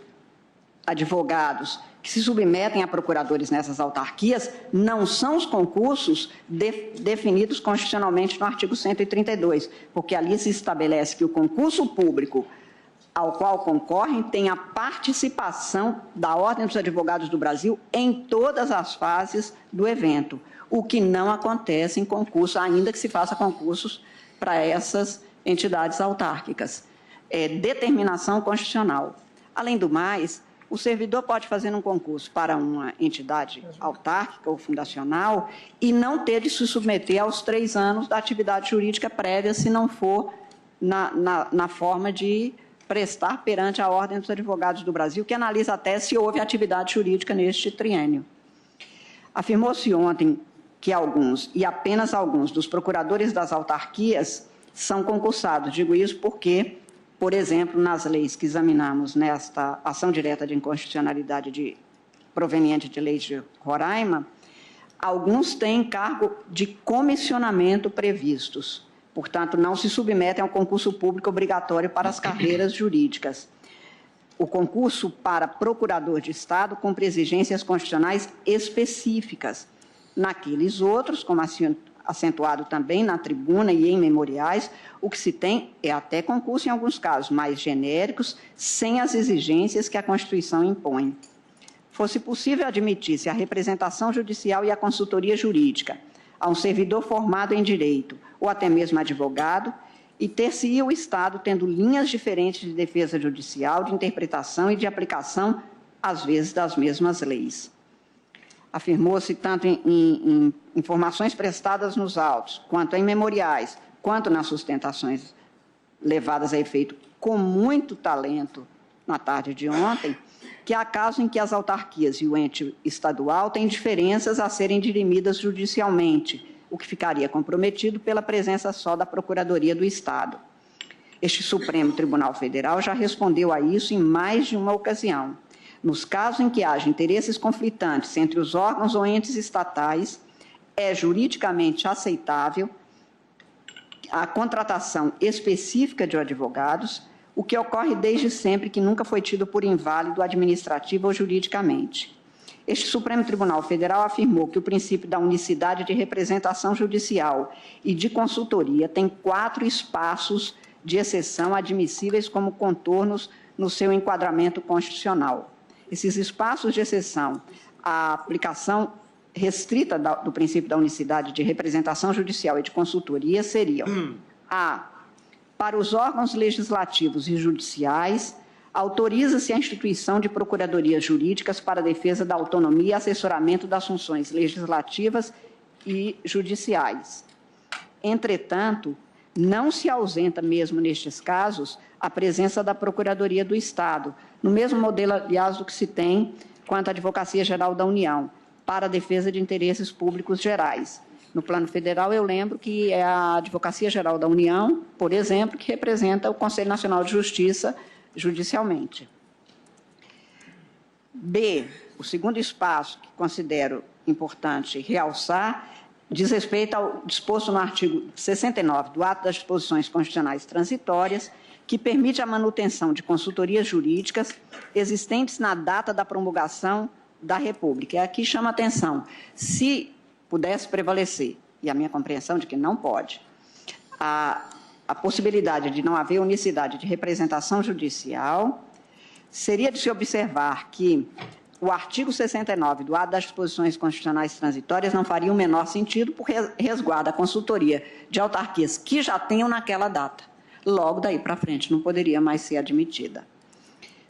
advogados que se submetem a procuradores nessas autarquias não são os concursos definidos constitucionalmente no artigo 132, porque ali se estabelece que o concurso público ao qual concorrem tem a participação da Ordem dos Advogados do Brasil em todas as fases do evento, o que não acontece em concurso, ainda que se faça concursos para essas entidades autárquicas. É determinação constitucional. Além do mais, o servidor pode fazer um concurso para uma entidade autárquica ou fundacional e não ter de se submeter aos 3 anos da atividade jurídica prévia, se não for na forma de prestar perante a Ordem dos Advogados do Brasil, que analisa até se houve atividade jurídica neste triênio. Afirmou-se ontem que alguns, e apenas alguns, dos procuradores das autarquias são concursados. Digo isso porque, por exemplo, nas leis que examinamos nesta ação direta de inconstitucionalidade proveniente de leis de Roraima, alguns têm cargo de comissionamento previstos. portanto, não se submetem ao concurso público obrigatório para as carreiras jurídicas. O concurso para procurador de Estado cumpre exigências constitucionais específicas. Naqueles outros, como acentuado também na tribuna e em memoriais, o que se tem é até concurso em alguns casos mais genéricos, sem as exigências que a Constituição impõe. Fosse possível admitir-se a representação judicial e a consultoria jurídica a um servidor formado em direito ou até mesmo advogado, e ter-se-ia o Estado tendo linhas diferentes de defesa judicial, de interpretação e de aplicação, às vezes, das mesmas leis. Afirmou-se tanto em informações prestadas nos autos, quanto em memoriais, quanto nas sustentações levadas a efeito com muito talento na tarde de ontem, que há casos em que as autarquias e o ente estadual têm diferenças a serem dirimidas judicialmente, o que ficaria comprometido pela presença só da Procuradoria do Estado. Este Supremo Tribunal Federal já respondeu a isso em mais de uma ocasião. Nos casos em que haja interesses conflitantes entre os órgãos ou entes estatais, é juridicamente aceitável a contratação específica de advogados, o que ocorre desde sempre, que nunca foi tido por inválido administrativo ou juridicamente. Este Supremo Tribunal Federal afirmou que o princípio da unicidade de representação judicial e de consultoria tem 4 espaços de exceção admissíveis como contornos no seu enquadramento constitucional. Esses espaços de exceção, a aplicação restrita do princípio da unicidade de representação judicial e de consultoria seriam: a. Para os órgãos legislativos e judiciais, autoriza-se a instituição de procuradorias jurídicas para a defesa da autonomia e assessoramento das funções legislativas e judiciais. Entretanto, não se ausenta, mesmo nestes casos, a presença da Procuradoria do Estado, no mesmo modelo, aliás, do que se tem quanto à Advocacia Geral da União, para a defesa de interesses públicos gerais. No plano federal, eu lembro que é a Advocacia Geral da União, por exemplo, que representa o Conselho Nacional de Justiça judicialmente. B, o segundo espaço que considero importante realçar, diz respeito ao disposto no artigo 69 do Ato das Disposições Constitucionais Transitórias, que permite a manutenção de consultorias jurídicas existentes na data da promulgação da República. E aqui chama a atenção, se pudesse prevalecer, e a minha compreensão de que não pode, a possibilidade de não haver unicidade de representação judicial, seria de se observar que o artigo 69 do Ato das Disposições Constitucionais Transitórias não faria o menor sentido, porque resguarda a consultoria de autarquias que já tenham naquela data. Logo, daí para frente, não poderia mais ser admitida.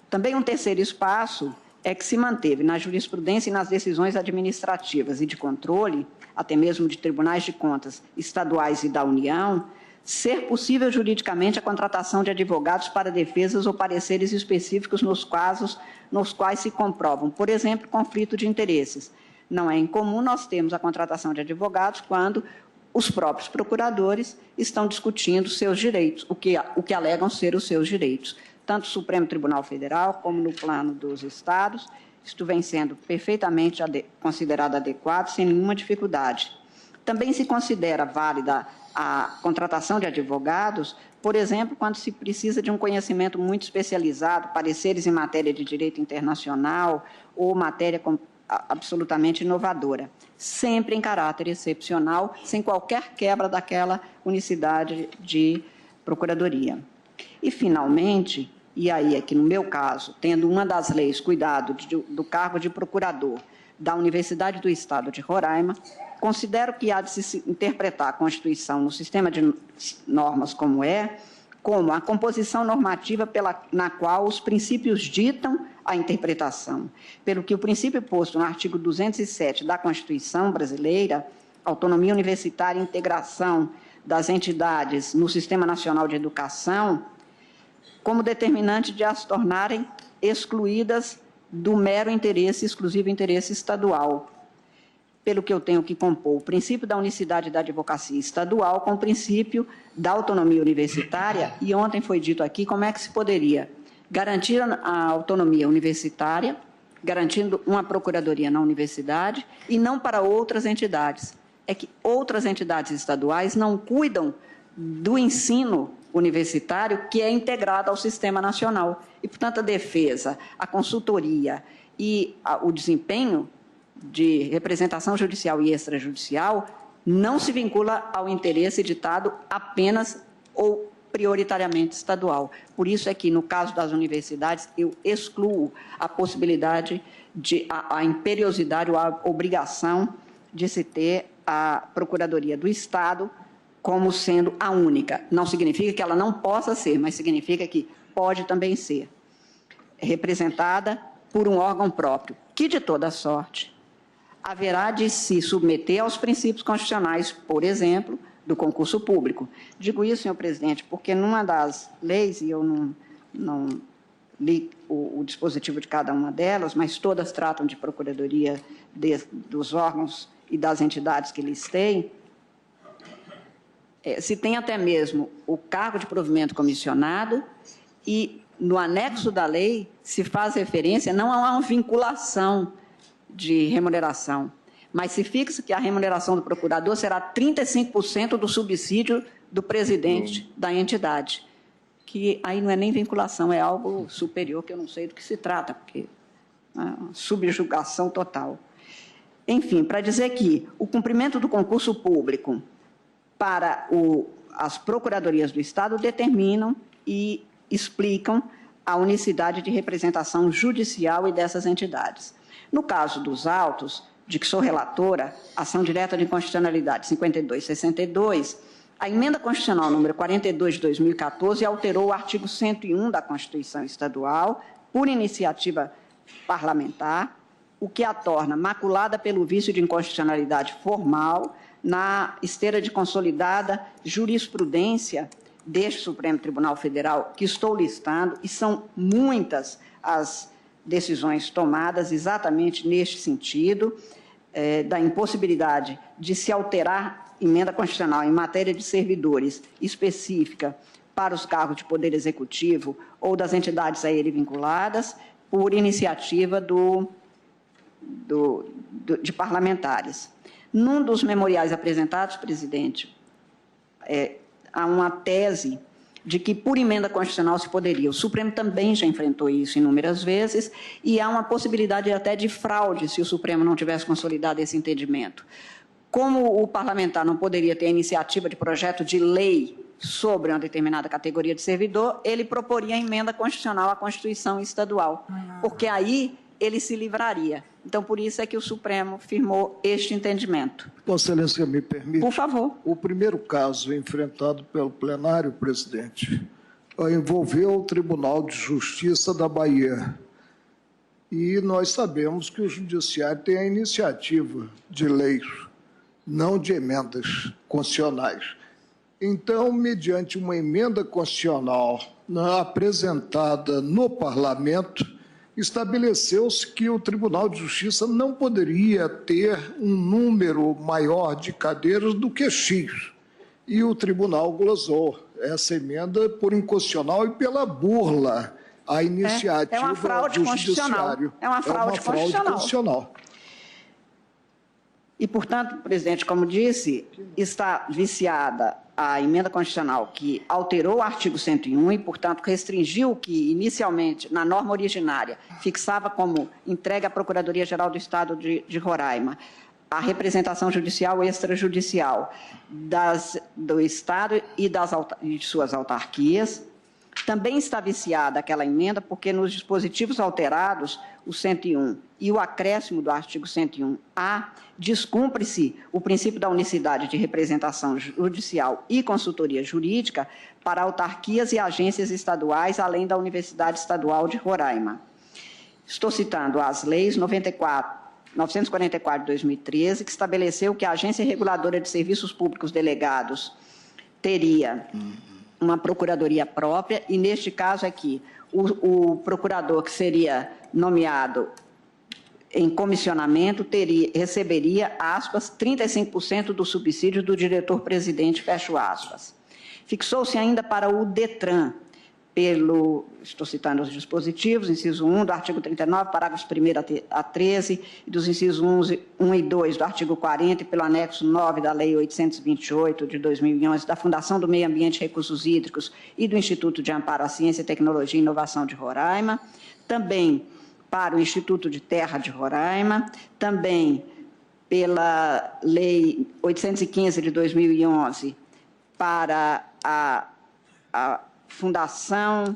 Também um terceiro espaço é que se manteve na jurisprudência e nas decisões administrativas e de controle, até mesmo de tribunais de contas estaduais e da União, ser possível juridicamente a contratação de advogados para defesas ou pareceres específicos nos casos nos quais se comprovam, por exemplo, conflito de interesses. Não é incomum nós termos a contratação de advogados quando os próprios procuradores estão discutindo seus direitos, o que alegam ser os seus direitos. Tanto o Supremo Tribunal Federal, como no plano dos estados, isto vem sendo perfeitamente considerado adequado, sem nenhuma dificuldade. Também se considera válida a contratação de advogados, por exemplo, quando se precisa de um conhecimento muito especializado, pareceres em matéria de direito internacional ou matéria absolutamente inovadora, sempre em caráter excepcional, sem qualquer quebra daquela unicidade de procuradoria. E, finalmente, e aí é que, no meu caso, tendo uma das leis cuidado do cargo de procurador da Universidade do Estado de Roraima, considero que há de se interpretar a Constituição no sistema de normas como a composição normativa na qual os princípios ditam a interpretação. Pelo que o princípio posto no artigo 207 da Constituição brasileira, autonomia universitária e integração das entidades no Sistema Nacional de Educação, como determinante de as tornarem excluídas do mero interesse, exclusivo interesse estadual. Pelo que eu tenho que compor o princípio da unicidade da advocacia estadual com o princípio da autonomia universitária, e ontem foi dito aqui como é que se poderia garantir a autonomia universitária, garantindo uma procuradoria na universidade e não para outras entidades. É que outras entidades estaduais não cuidam do ensino universitário que é integrado ao sistema nacional. E, portanto, a defesa, a consultoria e o desempenho de representação judicial e extrajudicial não se vincula ao interesse ditado apenas ou prioritariamente estadual. Por isso é que, no caso das universidades, eu excluo a possibilidade de a imperiosidade ou a obrigação de se ter a Procuradoria do Estado como sendo a única. Não significa que ela não possa ser, mas significa que pode também ser representada por um órgão próprio, que, de toda sorte, haverá de se submeter aos princípios constitucionais, por exemplo, do concurso público. Digo isso, senhor presidente, porque numa das leis, e eu não li o dispositivo de cada uma delas, mas todas tratam de procuradoria dos órgãos e das entidades que listei, se tem até mesmo o cargo de provimento comissionado e, no anexo da lei, se faz referência não a uma vinculação de remuneração, mas se fixa que a remuneração do procurador será 35% do subsídio do presidente da entidade, que aí não é nem vinculação, é algo superior, que eu não sei do que se trata, porque é uma subjugação total. Enfim, para dizer que o cumprimento do concurso público para as procuradorias do Estado determinam e explicam a unicidade de representação judicial e dessas entidades. No caso dos autos, de que sou relatora, ação direta de inconstitucionalidade 5262, a emenda constitucional número 42 de 2014 alterou o artigo 101 da Constituição Estadual por iniciativa parlamentar, o que a torna maculada pelo vício de inconstitucionalidade formal na esteira de consolidada jurisprudência deste Supremo Tribunal Federal, que estou listando, e são muitas as decisões tomadas exatamente neste sentido, da impossibilidade de se alterar emenda constitucional em matéria de servidores específica para os cargos de poder executivo ou das entidades a ele vinculadas, por iniciativa de parlamentares. Num dos memoriais apresentados, presidente, há uma tese de que, por emenda constitucional, se poderia. O Supremo também já enfrentou isso inúmeras vezes, e há uma possibilidade até de fraude se o Supremo não tivesse consolidado esse entendimento. Como o parlamentar não poderia ter a iniciativa de projeto de lei sobre uma determinada categoria de servidor, ele proporia a emenda constitucional à Constituição Estadual, porque aí ele se livraria. Então, por isso é que o Supremo firmou este entendimento. Vossa Excelência, me permite? Por favor. O primeiro caso enfrentado pelo plenário, presidente, envolveu o Tribunal de Justiça da Bahia. E nós sabemos que o Judiciário tem a iniciativa de leis, não de emendas constitucionais. Então, mediante uma emenda constitucional apresentada no Parlamento, estabeleceu-se que o Tribunal de Justiça não poderia ter um número maior de cadeiras do que X. E o tribunal glosou essa emenda por inconstitucional e pela burla à iniciativa é uma fraude do constitucional. Judiciário. É uma fraude constitucional. E, portanto, presidente, como disse, está viciada a emenda constitucional que alterou o artigo 101 e, portanto, restringiu o que, inicialmente, na norma originária, fixava como entregue à Procuradoria-Geral do Estado de Roraima a representação judicial e extrajudicial do Estado e de suas autarquias. Também está viciada aquela emenda porque, nos dispositivos alterados, o 101 e o acréscimo do artigo 101A, descumpre-se o princípio da unicidade de representação judicial e consultoria jurídica para autarquias e agências estaduais, além da Universidade Estadual de Roraima. Estou citando as leis 944 de 2013, que estabeleceu que a Agência Reguladora de Serviços Públicos Delegados teria uma procuradoria própria, e neste caso aqui, o procurador que seria nomeado em comissionamento receberia, aspas, 35% do subsídio do diretor-presidente, fecho aspas. Fixou-se ainda para o DETRAN estou citando os dispositivos, inciso 1 do artigo 39, parágrafos 1º a 13, e dos incisos 1 e 2 do artigo 40, e pelo anexo 9 da Lei 828 de 2011, da Fundação do Meio Ambiente e Recursos Hídricos e do Instituto de Amparo à Ciência, Tecnologia e Inovação de Roraima, também para o Instituto de Terra de Roraima, também pela Lei 815 de 2011, para a Fundação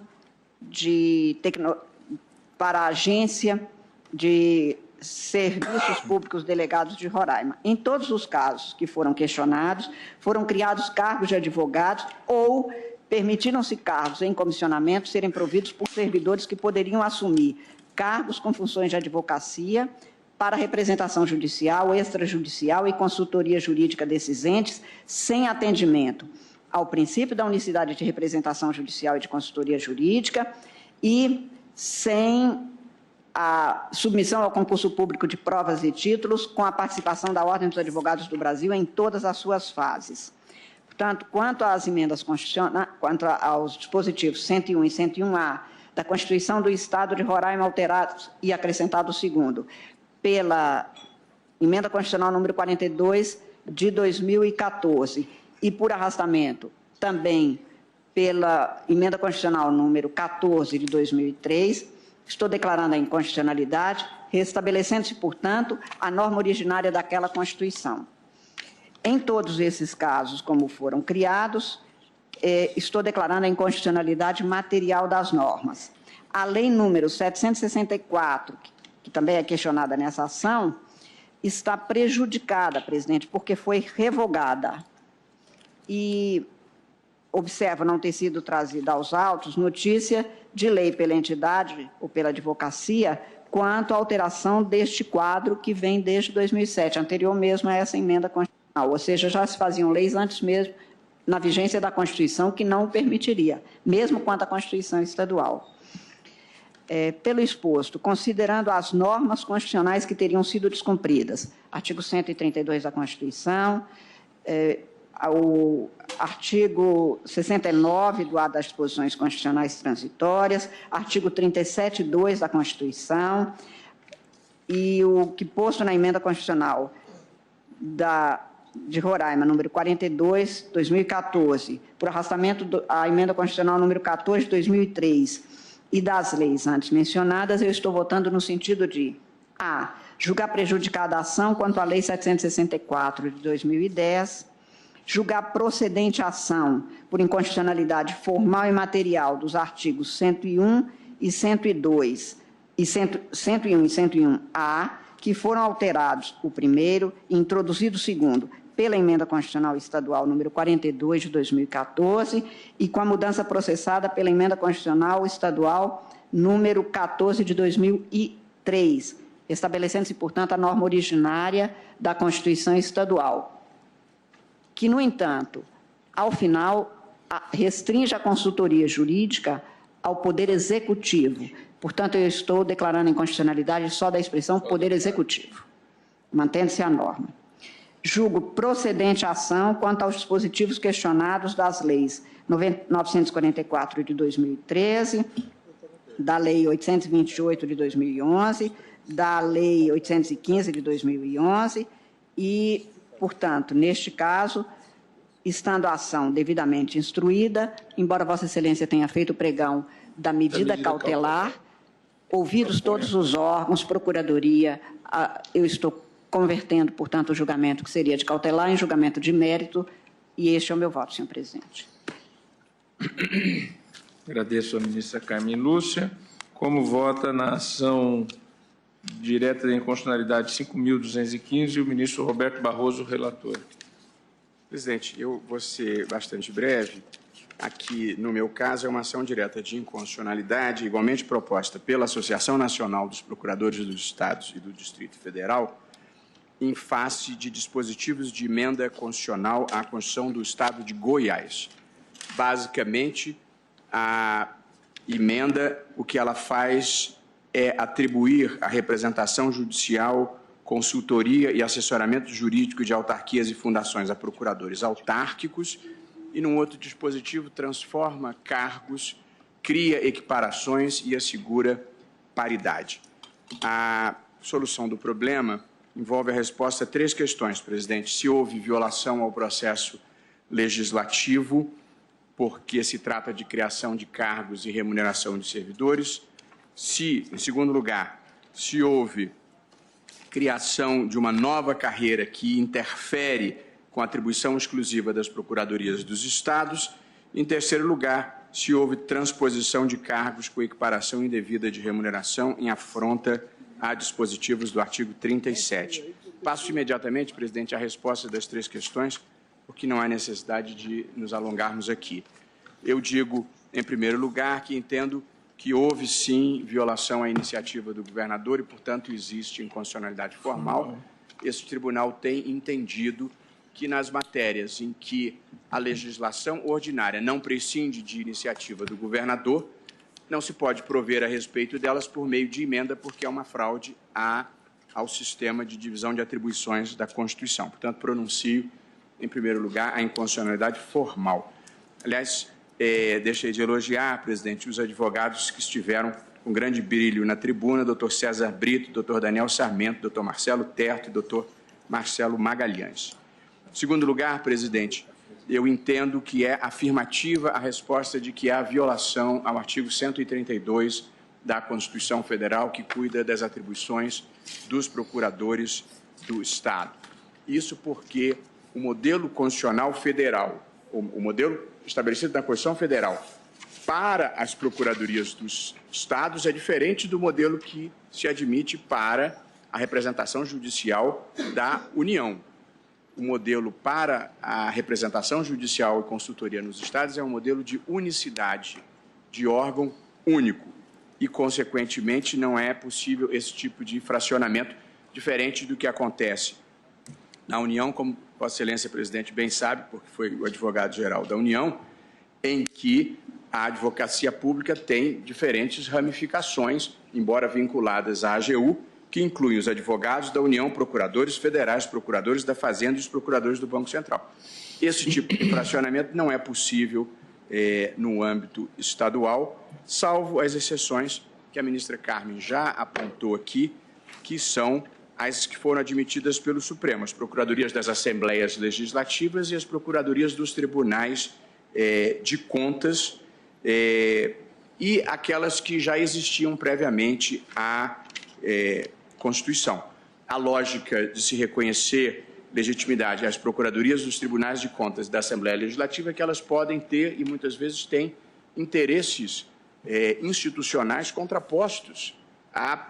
para a Agência de Serviços Públicos Delegados de Roraima. Em todos os casos que foram questionados, foram criados cargos de advogados ou permitiram-se cargos em comissionamento serem providos por servidores que poderiam assumir cargos com funções de advocacia para representação judicial, extrajudicial e consultoria jurídica desses entes, sem atendimento ao princípio da unicidade de representação judicial e de consultoria jurídica e sem a submissão ao concurso público de provas e títulos, com a participação da Ordem dos Advogados do Brasil em todas as suas fases. Portanto, quanto às emendas constitucionais, quanto aos dispositivos 101 e 101A da Constituição do Estado de Roraima alterados e acrescentado o segundo, pela emenda constitucional número 42 de 2014, e por arrastamento também pela emenda constitucional número 14 de 2003, estou declarando a inconstitucionalidade, restabelecendo-se, portanto, a norma originária daquela Constituição. Em todos esses casos, como foram criados, estou declarando a inconstitucionalidade material das normas. A lei número 764, que também é questionada nessa ação, está prejudicada, presidente, porque foi revogada. E observa não ter sido trazida aos autos notícia de lei pela entidade ou pela advocacia quanto à alteração deste quadro que vem desde 2007, anterior mesmo a essa emenda constitucional, ou seja, já se faziam leis antes mesmo, na vigência da Constituição, que não o permitiria, mesmo quanto à Constituição estadual. Pelo exposto, considerando as normas constitucionais que teriam sido descumpridas, artigo 132 da Constituição, o artigo 69 do ato das disposições constitucionais transitórias, artigo 37(2) da Constituição, e o que posto na emenda constitucional de Roraima, número 42, 2014, por arrastamento à emenda constitucional número 14, de 2003, e das leis antes mencionadas, eu estou votando no sentido de: a. Julgar prejudicada a ação quanto à Lei 764 de 2010, julgar procedente a ação por inconstitucionalidade formal e material dos artigos 101 e 102, e 101 e 101A, que foram alterados o primeiro e introduzido o segundo pela emenda constitucional estadual número 42 de 2014 e com a mudança processada pela emenda constitucional estadual número 14 de 2003, estabelecendo-se, portanto, a norma originária da Constituição estadual, que, no entanto, ao final, restringe a consultoria jurídica ao Poder Executivo. Portanto, eu estou declarando a inconstitucionalidade só da expressão Poder Executivo, mantendo-se a norma. Julgo procedente a ação quanto aos dispositivos questionados das leis 944 de 2013, da Lei 828 de 2011, da Lei 815 de 2011 e, portanto, neste caso, estando a ação devidamente instruída, embora Vossa Excelência tenha feito o pregão da medida cautelar, ouvidos todos os órgãos, Procuradoria, eu estou convertendo, portanto, o julgamento que seria de cautelar em julgamento de mérito, e este é o meu voto, senhor presidente. Agradeço à ministra Carmen Lúcia. Como vota na ação direta de inconstitucionalidade 5.215, o ministro Roberto Barroso, relator. Presidente, eu vou ser bastante breve. Aqui, no meu caso, é uma ação direta de inconstitucionalidade, igualmente proposta pela Associação Nacional dos Procuradores dos Estados e do Distrito Federal, em face de dispositivos de emenda constitucional à Constituição do Estado de Goiás. Basicamente, a emenda, o que ela faz é atribuir à representação judicial, consultoria e assessoramento jurídico de autarquias e fundações a procuradores autárquicos e, num outro dispositivo, transforma cargos cria equiparações e assegura paridade. A solução do problema envolve a resposta a 3 questões, presidente. Se houve violação ao processo legislativo, porque se trata de criação de cargos e remuneração de servidores. Se, em segundo lugar, se houve criação de uma nova carreira que interfere com a atribuição exclusiva das procuradorias dos estados. Em terceiro lugar, se houve transposição de cargos com equiparação indevida de remuneração em afronta a dispositivos do artigo 37. Passo imediatamente, presidente, a resposta das 3 questões, porque não há necessidade de nos alongarmos aqui. Eu digo, em primeiro lugar, que entendo que houve, sim, violação à iniciativa do governador e, portanto, existe inconstitucionalidade formal. Esse tribunal tem entendido que, nas matérias em que a legislação ordinária não prescinde de iniciativa do governador, não se pode prover a respeito delas por meio de emenda, porque é uma fraude ao sistema de divisão de atribuições da Constituição. Portanto, pronuncio, em primeiro lugar, a inconstitucionalidade formal. Aliás, deixei de elogiar, presidente, os advogados que estiveram com grande brilho na tribuna, doutor César Brito, doutor Daniel Sarmento, doutor Marcelo Terto e doutor Marcelo Magalhães. Em segundo lugar, presidente, eu entendo que é afirmativa a resposta de que há violação ao artigo 132 da Constituição Federal, que cuida das atribuições dos procuradores do Estado. Isso porque o modelo constitucional federal, o modelo estabelecido na Constituição Federal para as procuradorias dos estados é diferente do modelo que se admite para a representação judicial da União. O modelo para a representação judicial e consultoria nos estados é um modelo de unicidade, de órgão único, e, consequentemente, não é possível esse tipo de fracionamento, diferente do que acontece na União, como Vossa Excelência, presidente, bem sabe, porque foi o advogado-geral da União, em que a advocacia pública tem diferentes ramificações, embora vinculadas à AGU, que incluem os advogados da União, procuradores federais, procuradores da Fazenda e os procuradores do Banco Central. Esse tipo de fracionamento não é possível no âmbito estadual, salvo as exceções que a ministra Carmen já apontou aqui, que são as que foram admitidas pelo Supremo, as procuradorias das Assembleias Legislativas e as procuradorias dos tribunais de contas e aquelas que já existiam previamente à Constituição. A lógica de se reconhecer legitimidade às procuradorias dos tribunais de contas da Assembleia Legislativa é que elas podem ter, e muitas vezes têm, interesses institucionais contrapostos à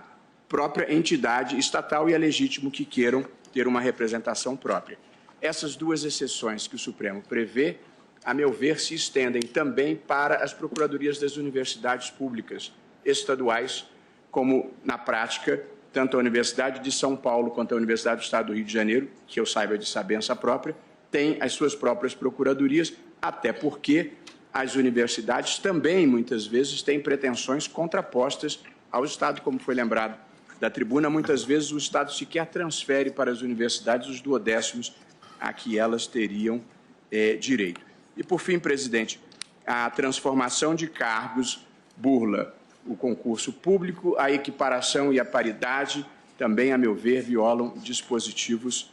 própria entidade estatal e é legítimo que queiram ter uma representação própria. Essas 2 exceções que o Supremo prevê, a meu ver, se estendem também para as procuradorias das universidades públicas estaduais, como, na prática, tanto a Universidade de São Paulo quanto a Universidade do Estado do Rio de Janeiro, que eu saiba de sabença própria, têm as suas próprias procuradorias, até porque as universidades também, muitas vezes, têm pretensões contrapostas ao Estado, como foi lembrado da tribuna. Muitas vezes o Estado sequer transfere para as universidades os duodécimos a que elas teriam direito. E, por fim, presidente, a transformação de cargos burla o concurso público, a equiparação e a paridade também, a meu ver, violam dispositivos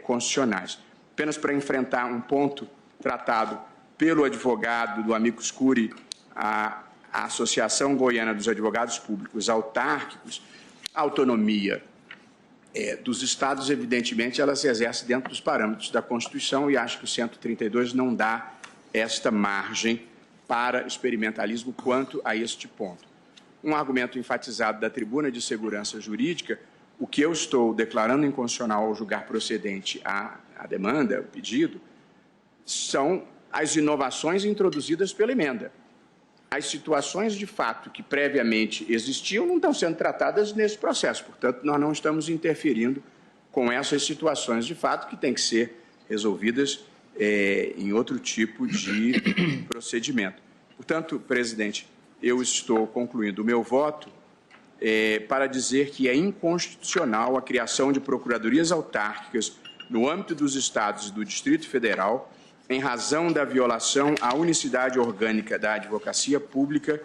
constitucionais. Apenas para enfrentar um ponto tratado pelo advogado do amicus curiae, a Associação Goiana dos Advogados Públicos Autárquicos, a autonomia dos estados, evidentemente, ela se exerce dentro dos parâmetros da Constituição e acho que o 132 não dá esta margem para experimentalismo quanto a este ponto. Um argumento enfatizado da tribuna de segurança jurídica, o que eu estou declarando inconstitucional ao julgar procedente a demanda, o pedido, são as inovações introduzidas pela emenda. As situações de fato que previamente existiam não estão sendo tratadas nesse processo, portanto, nós não estamos interferindo com essas situações de fato que têm que ser resolvidas em outro tipo de procedimento. Portanto, presidente, eu estou concluindo o meu voto para dizer que é inconstitucional a criação de procuradorias autárquicas no âmbito dos estados e do Distrito Federal, em razão da violação à unicidade orgânica da advocacia pública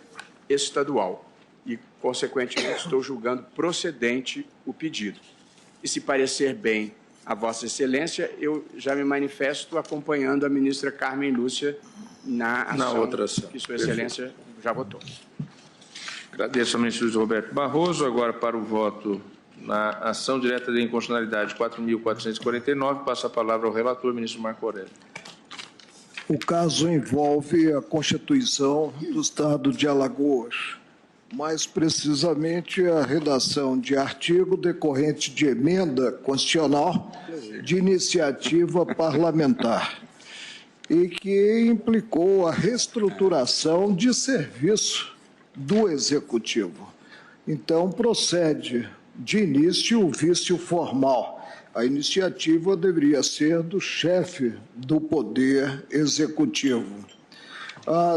estadual e, consequentemente, estou julgando procedente o pedido. E, se parecer bem a Vossa Excelência, eu já me manifesto acompanhando a ministra Carmen Lúcia na ação que Sua Excelência já votou. Agradeço ao ministro Luiz Roberto Barroso. Agora, para o voto na ação direta de inconstitucionalidade 4.449, passo a palavra ao relator, ministro Marco Aurélio. O caso envolve a Constituição do Estado de Alagoas, mais precisamente a redação de artigo decorrente de emenda constitucional de iniciativa parlamentar e que implicou a reestruturação de serviço do Executivo. Então, procede de início o vício formal. A iniciativa deveria ser do chefe do Poder Executivo.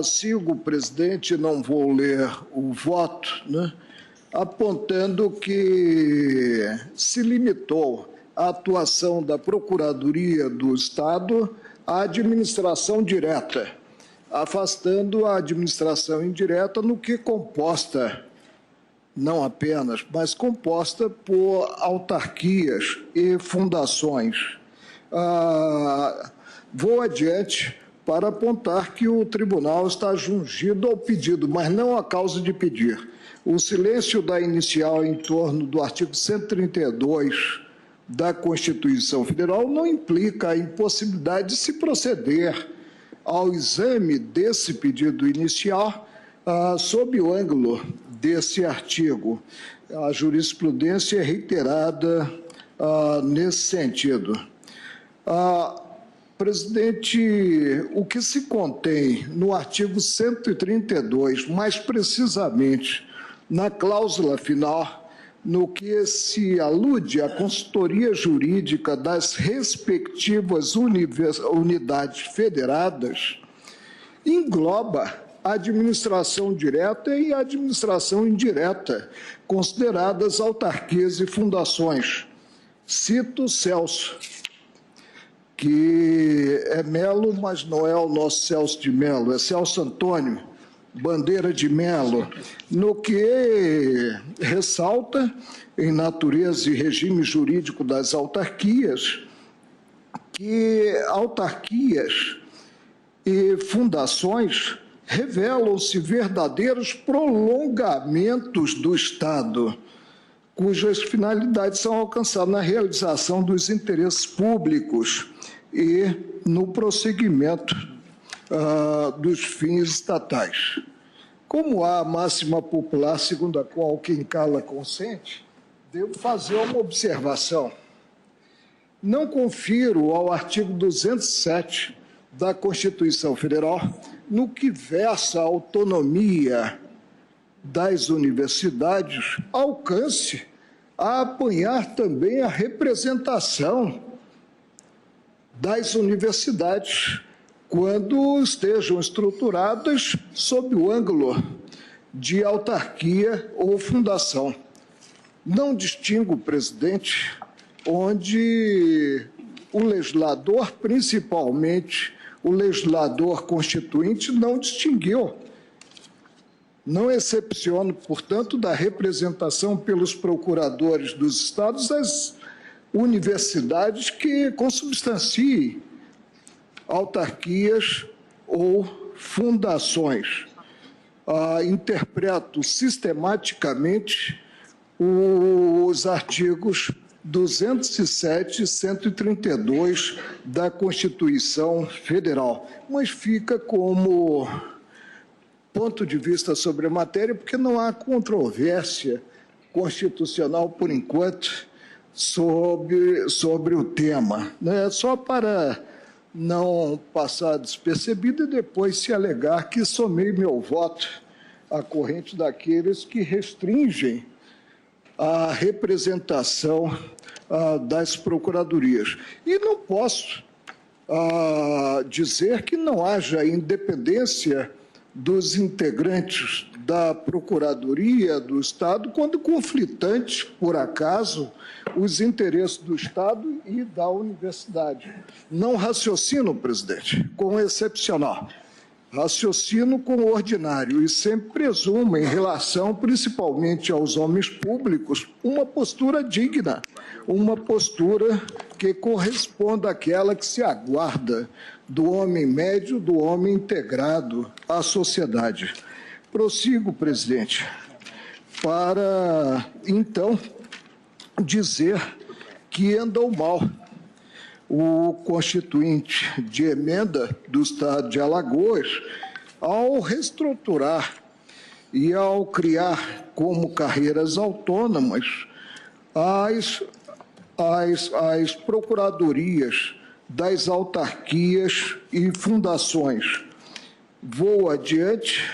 Sigo, presidente, não vou ler o voto, apontando que se limitou a atuação da Procuradoria do Estado à administração direta, afastando a administração indireta no que composta, não apenas, mas composta por autarquias e fundações. Vou adiante para apontar que o tribunal está jungido ao pedido, mas não à causa de pedir. O silêncio da inicial em torno do artigo 132 da Constituição Federal não implica a impossibilidade de se proceder ao exame desse pedido inicial sob o ângulo desse artigo. A jurisprudência é reiterada nesse sentido. Presidente, o que se contém no artigo 132, mais precisamente na cláusula final, no que se alude à consultoria jurídica das respectivas unidades federadas, engloba a administração direta e a administração indireta, consideradas autarquias e fundações. Cito Celso, que é Melo, mas não é o nosso Celso de Melo, é Celso Antônio Bandeira de Melo, no que ressalta, em natureza e regime jurídico das autarquias, que autarquias e fundações revelam-se verdadeiros prolongamentos do Estado, cujas finalidades são alcançadas na realização dos interesses públicos e no prosseguimento dos fins estatais. Como há a máxima popular segundo a qual quem cala consente, devo fazer uma observação. Não confiro ao artigo 207 da Constituição Federal no que versa a autonomia das universidades alcance a apanhar também a representação das universidades quando estejam estruturadas sob o ângulo de autarquia ou fundação. Não distingo, presidente, onde o legislador, principalmente o legislador constituinte, não distinguiu. Não excepciono, portanto, da representação pelos procuradores dos estados as universidades que consubstanciem autarquias ou fundações. Interpreto sistematicamente os artigos 207 e 132 da Constituição Federal, mas fica como ponto de vista sobre a matéria, porque não há controvérsia constitucional, por enquanto, sobre o tema. Só para não passar despercebido e depois se alegar que somei meu voto à corrente daqueles que restringem a representação das procuradorias. E não posso dizer que não haja independência dos integrantes da Procuradoria do Estado quando conflitantes, por acaso, os interesses do Estado e da universidade. Não raciocino, presidente, com o excepcional. Raciocino com o ordinário e sempre presumo, em relação principalmente aos homens públicos, uma postura digna, uma postura que corresponda àquela que se aguarda do homem médio, do homem integrado à sociedade. Prossigo, presidente, para, então, dizer que andou mal o constituinte de emenda do Estado de Alagoas ao reestruturar e ao criar como carreiras autônomas as procuradorias das autarquias e fundações. Vou adiante,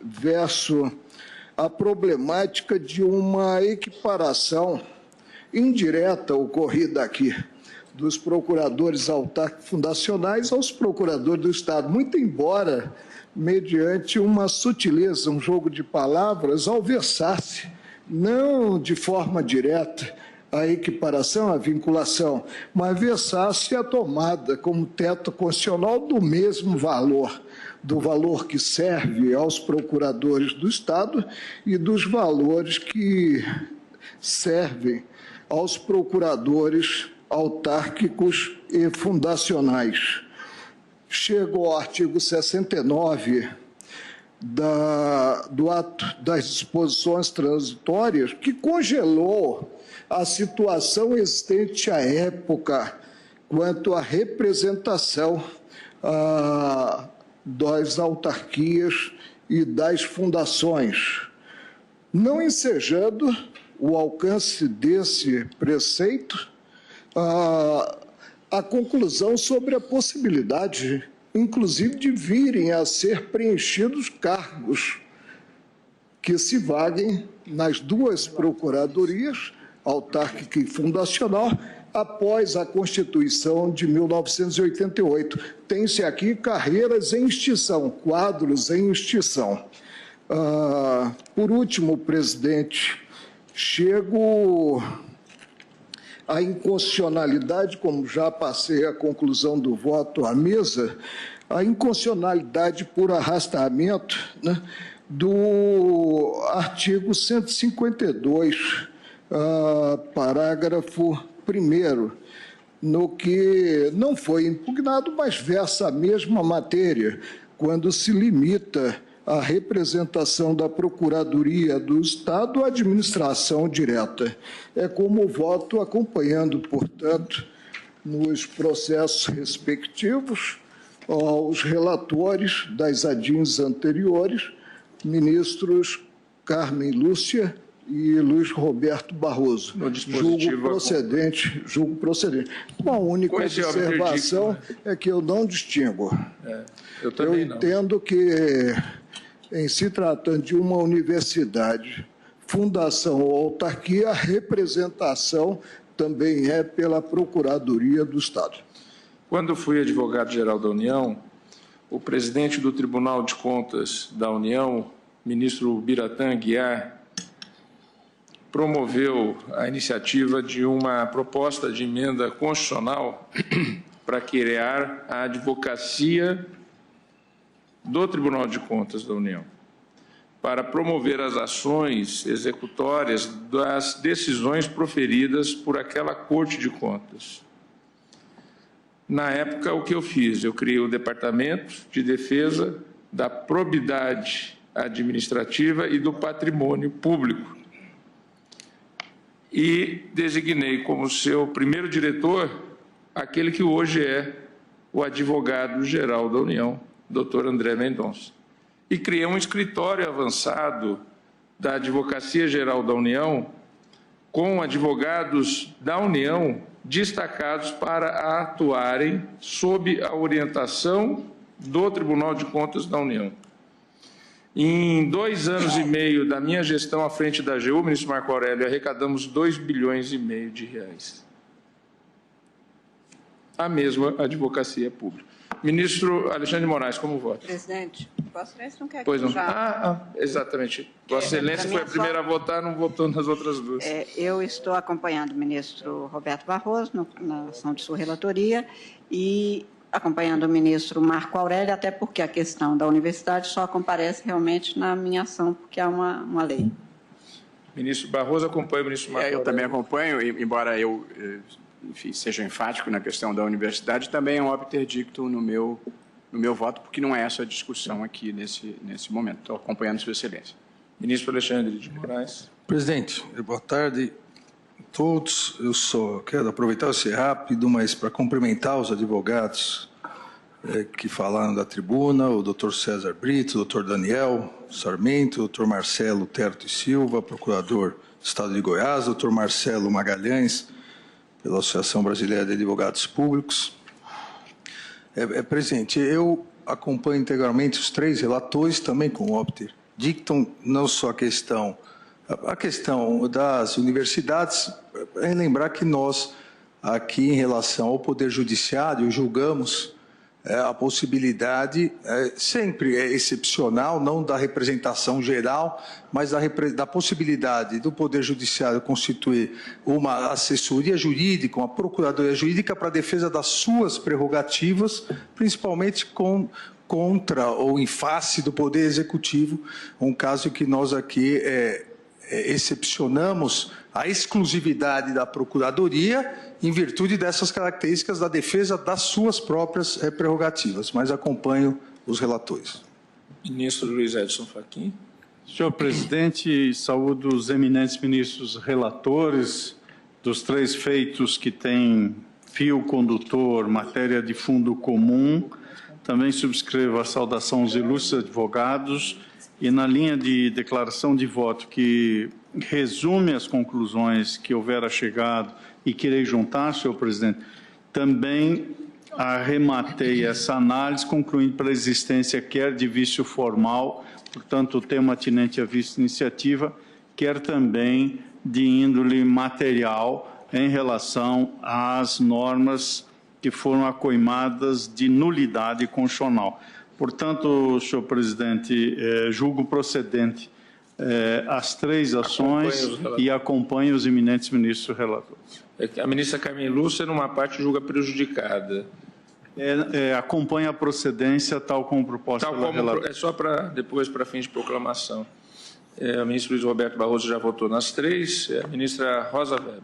verso a problemática de uma equiparação indireta ocorrida aqui dos procuradores autárquicos fundacionais aos procuradores do Estado, muito embora, mediante uma sutileza, um jogo de palavras, ao versar-se, não de forma direta, a equiparação, a vinculação, mas versar-se a tomada como teto constitucional do mesmo valor, do valor que serve aos procuradores do Estado e dos valores que servem aos procuradores autárquicos e fundacionais. Chego ao artigo 69 do ato das disposições transitórias, que congelou a situação existente à época quanto à representação das autarquias e das fundações, não ensejando o alcance desse preceito a conclusão sobre a possibilidade, inclusive, de virem a ser preenchidos cargos que se vaguem nas duas procuradorias, autárquica e fundacional, após a Constituição de 1988. Tem-se aqui carreiras em extinção, quadros em extinção. Por último, presidente, chego à inconstitucionalidade, como já passei a conclusão do voto à mesa, a inconstitucionalidade por arrastamento, né, do artigo 152, parágrafo 1º, no que não foi impugnado, mas versa a mesma matéria, quando se limita a representação da Procuradoria do Estado à administração direta. É como voto acompanhando, portanto, nos processos respectivos, aos relatores das ADINs anteriores, ministros Carmen Lúcia e Luiz Roberto Barroso. Julgo procedente. Uma única observação é que eu não distingo. Eu entendo que, em se tratando de uma universidade, fundação ou autarquia, a representação também é pela Procuradoria do Estado. Quando fui advogado-geral da União, o presidente do Tribunal de Contas da União, ministro Biratã Aguiar, promoveu a iniciativa de uma proposta de emenda constitucional para criar a advocacia do Tribunal de Contas da União, para promover as ações executórias das decisões proferidas por aquela Corte de Contas. Na época, o que eu fiz? Eu criei o Departamento de Defesa da Probidade Administrativa e do Patrimônio Público e designei como seu primeiro diretor aquele que hoje é o advogado-geral da União, Dr. André Mendonça. E criei um escritório avançado da Advocacia Geral da União, com advogados da União destacados para atuarem sob a orientação do Tribunal de Contas da União. Em 2 anos e meio da minha gestão à frente da AGU, ministro Marco Aurélio, arrecadamos 2,5 bilhões de reais. A mesma advocacia pública. Ministro Alexandre de Moraes, como vota? Presidente. Vossa Excelência não quer Pois que não. já... Exatamente. Vossa Excelência foi a primeira a votar, não votou nas outras duas. Eu estou acompanhando o ministro Roberto Barroso na ação de sua relatoria e acompanhando o ministro Marco Aurélio, até porque a questão da universidade só comparece realmente na minha ação, porque há uma lei. Ministro Barroso acompanha o ministro Marco Aurélio. Eu também acompanho, embora eu seja enfático na questão da universidade, também é um obter dictum no meu voto, porque não é essa a discussão aqui nesse momento. Estou acompanhando Sua Excelência. Ministro Alexandre de Moraes. Presidente, boa tarde a todos. Eu só quero aproveitar ser rápido, mas para cumprimentar os advogados que falaram da tribuna, o doutor César Brito, o doutor Daniel Sarmento, o doutor Marcelo Terto e Silva, procurador do Estado de Goiás, o doutor Marcelo Magalhães, pela Associação Brasileira de Advogados Públicos. Presidente, eu acompanho integralmente os três relatores, também com o obter dictum, não só a questão das universidades, é lembrar que nós, aqui em relação ao Poder Judiciário, julgamos a possibilidade, sempre é excepcional, não da representação geral, mas da possibilidade do Poder Judiciário constituir uma assessoria jurídica, uma procuradoria jurídica para a defesa das suas prerrogativas, principalmente contra ou em face do Poder Executivo, um caso que nós aqui excepcionamos a exclusividade da Procuradoria em virtude dessas características da defesa das suas próprias prerrogativas, mas acompanho os relatores. Ministro Luiz Edson Fachin. Senhor presidente, saúdo os eminentes ministros relatores dos três feitos que têm fio condutor, matéria de fundo comum. Também subscrevo a saudação aos ilustres advogados e, na linha de declaração de voto que resume as conclusões que houver chegado e que irei juntar, senhor presidente, também arrematei essa análise, concluindo pela existência quer de vício formal, portanto, o tema atinente à vício-iniciativa, quer também de índole material em relação às normas que foram acoimadas de nulidade constitucional. Portanto, senhor presidente, julgo procedente as três ações e acompanho os eminentes ministros relatores. A ministra Carmen Lúcia, numa parte, julga prejudicada. Acompanha a procedência tal como proposta pela relatora. É só para depois, para fins de proclamação. O ministro Luiz Roberto Barroso já votou nas três. A ministra Rosa Weber.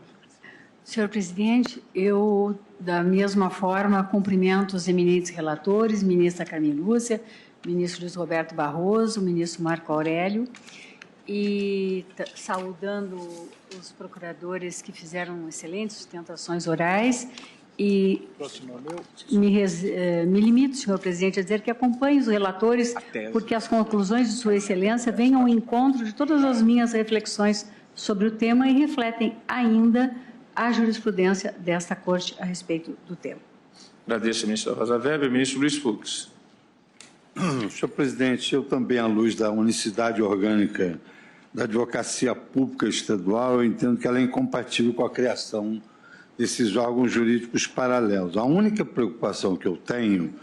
Senhor presidente, eu, da mesma forma, cumprimento os eminentes relatores, ministra Carmen Lúcia, ministro Luiz Roberto Barroso, ministro Marco Aurélio, e saudando os procuradores que fizeram excelentes sustentações orais e me limito, senhor presidente, a dizer que acompanho os relatores porque as conclusões de sua excelência venham ao encontro de todas as minhas reflexões sobre o tema e refletem ainda a jurisprudência desta Corte a respeito do tema. Agradeço, ministra Rosa Weber. Ministro Luiz Fux. Senhor presidente, eu também, à luz da unicidade orgânica da advocacia pública estadual, eu entendo que ela é incompatível com a criação desses órgãos jurídicos paralelos. A única preocupação que eu tenho,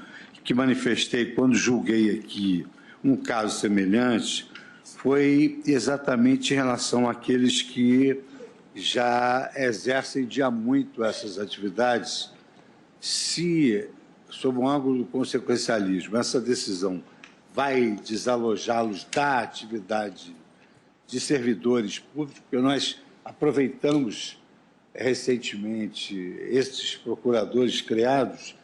que manifestei quando julguei aqui um caso semelhante, foi exatamente em relação àqueles que já exercem de há muito essas atividades. Se, sob um ângulo do consequencialismo, essa decisão vai desalojá-los da atividade de servidores públicos, porque nós aproveitamos recentemente esses procuradores criados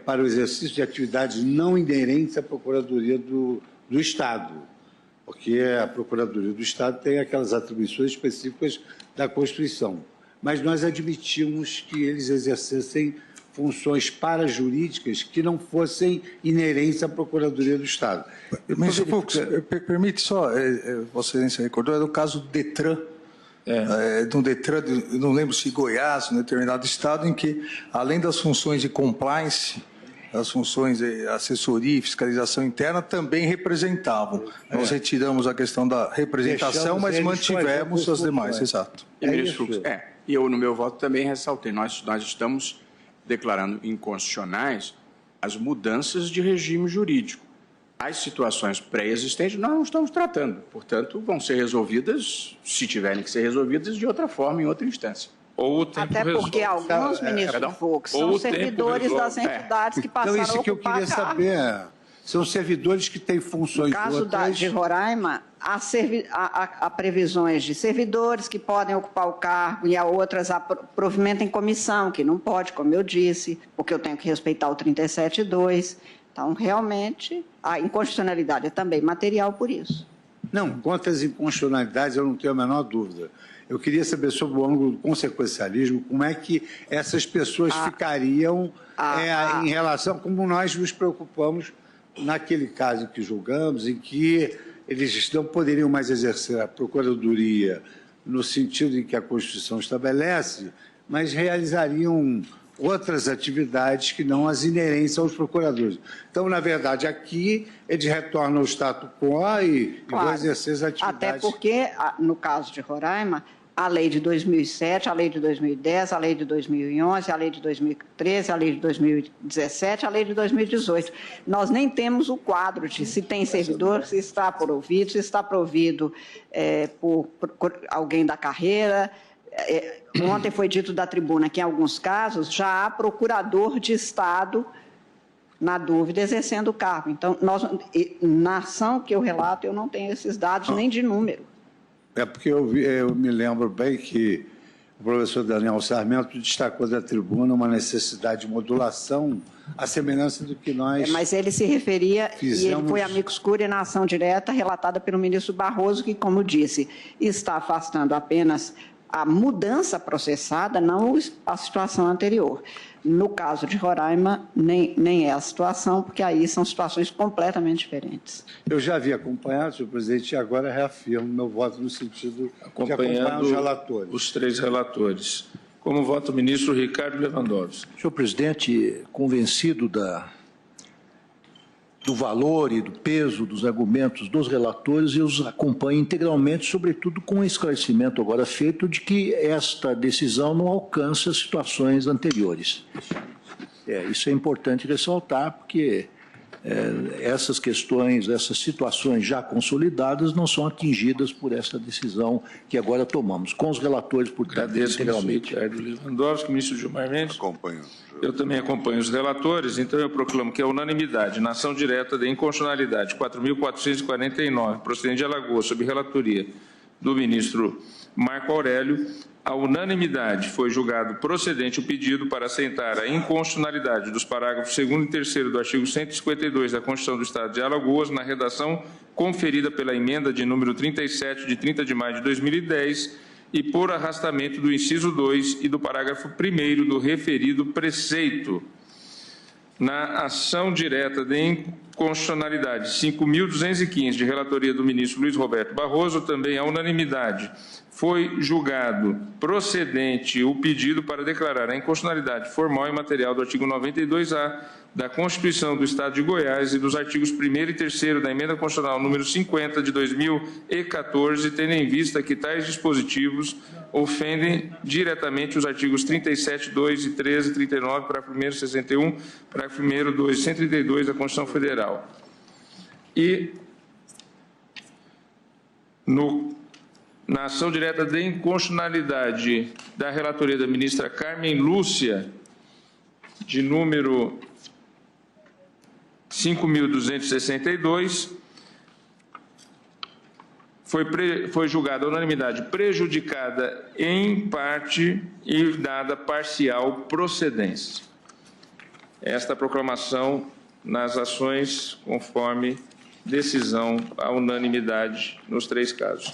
para o exercício de atividades não inerentes à Procuradoria do Estado, porque a Procuradoria do Estado tem aquelas atribuições específicas da Constituição. Mas nós admitimos que eles exercessem funções parajurídicas que não fossem inerentes à Procuradoria do Estado. Ministro Fux, permite só, Vossa Excelência recordou, era o caso do Detran, do Detran, não lembro se Goiás, um determinado estado, em que, além das funções de compliance, as funções de assessoria e fiscalização interna também representavam. Nós retiramos a questão da representação, mas mantivemos as demais, exato. Ministro Fux, e eu, no meu voto, também ressaltei, nós estamos declarando inconstitucionais as mudanças de regime jurídico. as situações pré-existentes nós não estamos tratando. Portanto, vão ser resolvidas, se tiverem que ser resolvidas, de outra forma, em outra instância. Ou o tempo Até porque alguns, ministro Fux, são servidores das entidades que passaram então, isso que eu queria saber. São servidores que têm funções. No caso de Roraima, há previsões de servidores que podem ocupar o cargo e há outras há provimento em comissão, que não pode, como eu disse, porque eu tenho que respeitar o 37.2. Então, realmente, a inconstitucionalidade é também material por isso. Não, quanto às inconstitucionalidades, eu não tenho a menor dúvida. Eu queria saber sobre o ângulo do consequencialismo, como é que essas pessoas ficariam em relação, como nós nos preocupamos naquele caso que julgamos, em que eles não poderiam mais exercer a procuradoria no sentido em que a Constituição estabelece, mas realizariam outras atividades que não as inerentes aos procuradores. Então, na verdade, aqui eles retornam ao status quo e vão exercer as atividades. Até porque, no caso de Roraima, a lei de 2007, a lei de 2010, a lei de 2011, a lei de 2013, a lei de 2017, a lei de 2018. Nós nem temos o quadro de se tem servidor, se está provido, se está provido por alguém da carreira. Ontem foi dito da tribuna que, em alguns casos, já há procurador de Estado, na dúvida, exercendo o cargo. Então, na ação que eu relato, eu não tenho esses dados nem de número. É porque eu me lembro bem que o professor Daniel Sarmento destacou da tribuna uma necessidade de modulação, à semelhança do que nós mas ele se referia, fizemos... e ele foi amicus curiae na ação direta relatada pelo ministro Barroso, que, como disse, está afastando apenas a mudança processada, não a situação anterior. No caso de Roraima, nem é a situação, porque aí são situações completamente diferentes. Eu já havia acompanhado, senhor presidente, e agora reafirmo meu voto no sentido de acompanhar os relatores. Os três relatores. Como vota o ministro Ricardo Lewandowski? Senhor presidente, convencido do valor e do peso dos argumentos dos relatores, eu os acompanho integralmente, sobretudo com o esclarecimento agora feito de que esta decisão não alcança situações anteriores. Isso é importante ressaltar, porque essas questões, essas situações já consolidadas não são atingidas por essa decisão que agora tomamos. Com os relatores, portanto, integralmente. Ricardo Lewandowski, ministro Gilmar Mendes. Acompanho. Eu também acompanho os relatores, então eu proclamo que a unanimidade na ação direta de inconstitucionalidade 4.449, procedente de Alagoas, sob relatoria do ministro Marco Aurélio, a unanimidade foi julgado procedente o pedido para assentar a inconstitucionalidade dos parágrafos 2º e 3º do artigo 152 da Constituição do Estado de Alagoas, na redação conferida pela emenda de número 37, de 30 de maio de 2010, e por arrastamento do inciso 2 e do parágrafo 1º do referido preceito. Na ação direta de inconstitucionalidade 5.215, de relatoria do ministro Luiz Roberto Barroso, também a unanimidade foi julgado procedente o pedido para declarar a inconstitucionalidade formal e material do artigo 92-A da Constituição do Estado de Goiás e dos artigos 1º e 3º da Emenda Constitucional número 50 de 2014, tendo em vista que tais dispositivos ofendem diretamente os artigos 37, 2 e 13, 39, parágrafo 1º, 61, parágrafo 1º, 2 e 132 da Constituição Federal. E na ação direta de inconstitucionalidade da relatoria da ministra Carmen Lúcia, de número 5.262, foi julgada a unanimidade prejudicada em parte e dada parcial procedência. Esta proclamação nas ações conforme decisão à unanimidade nos três casos.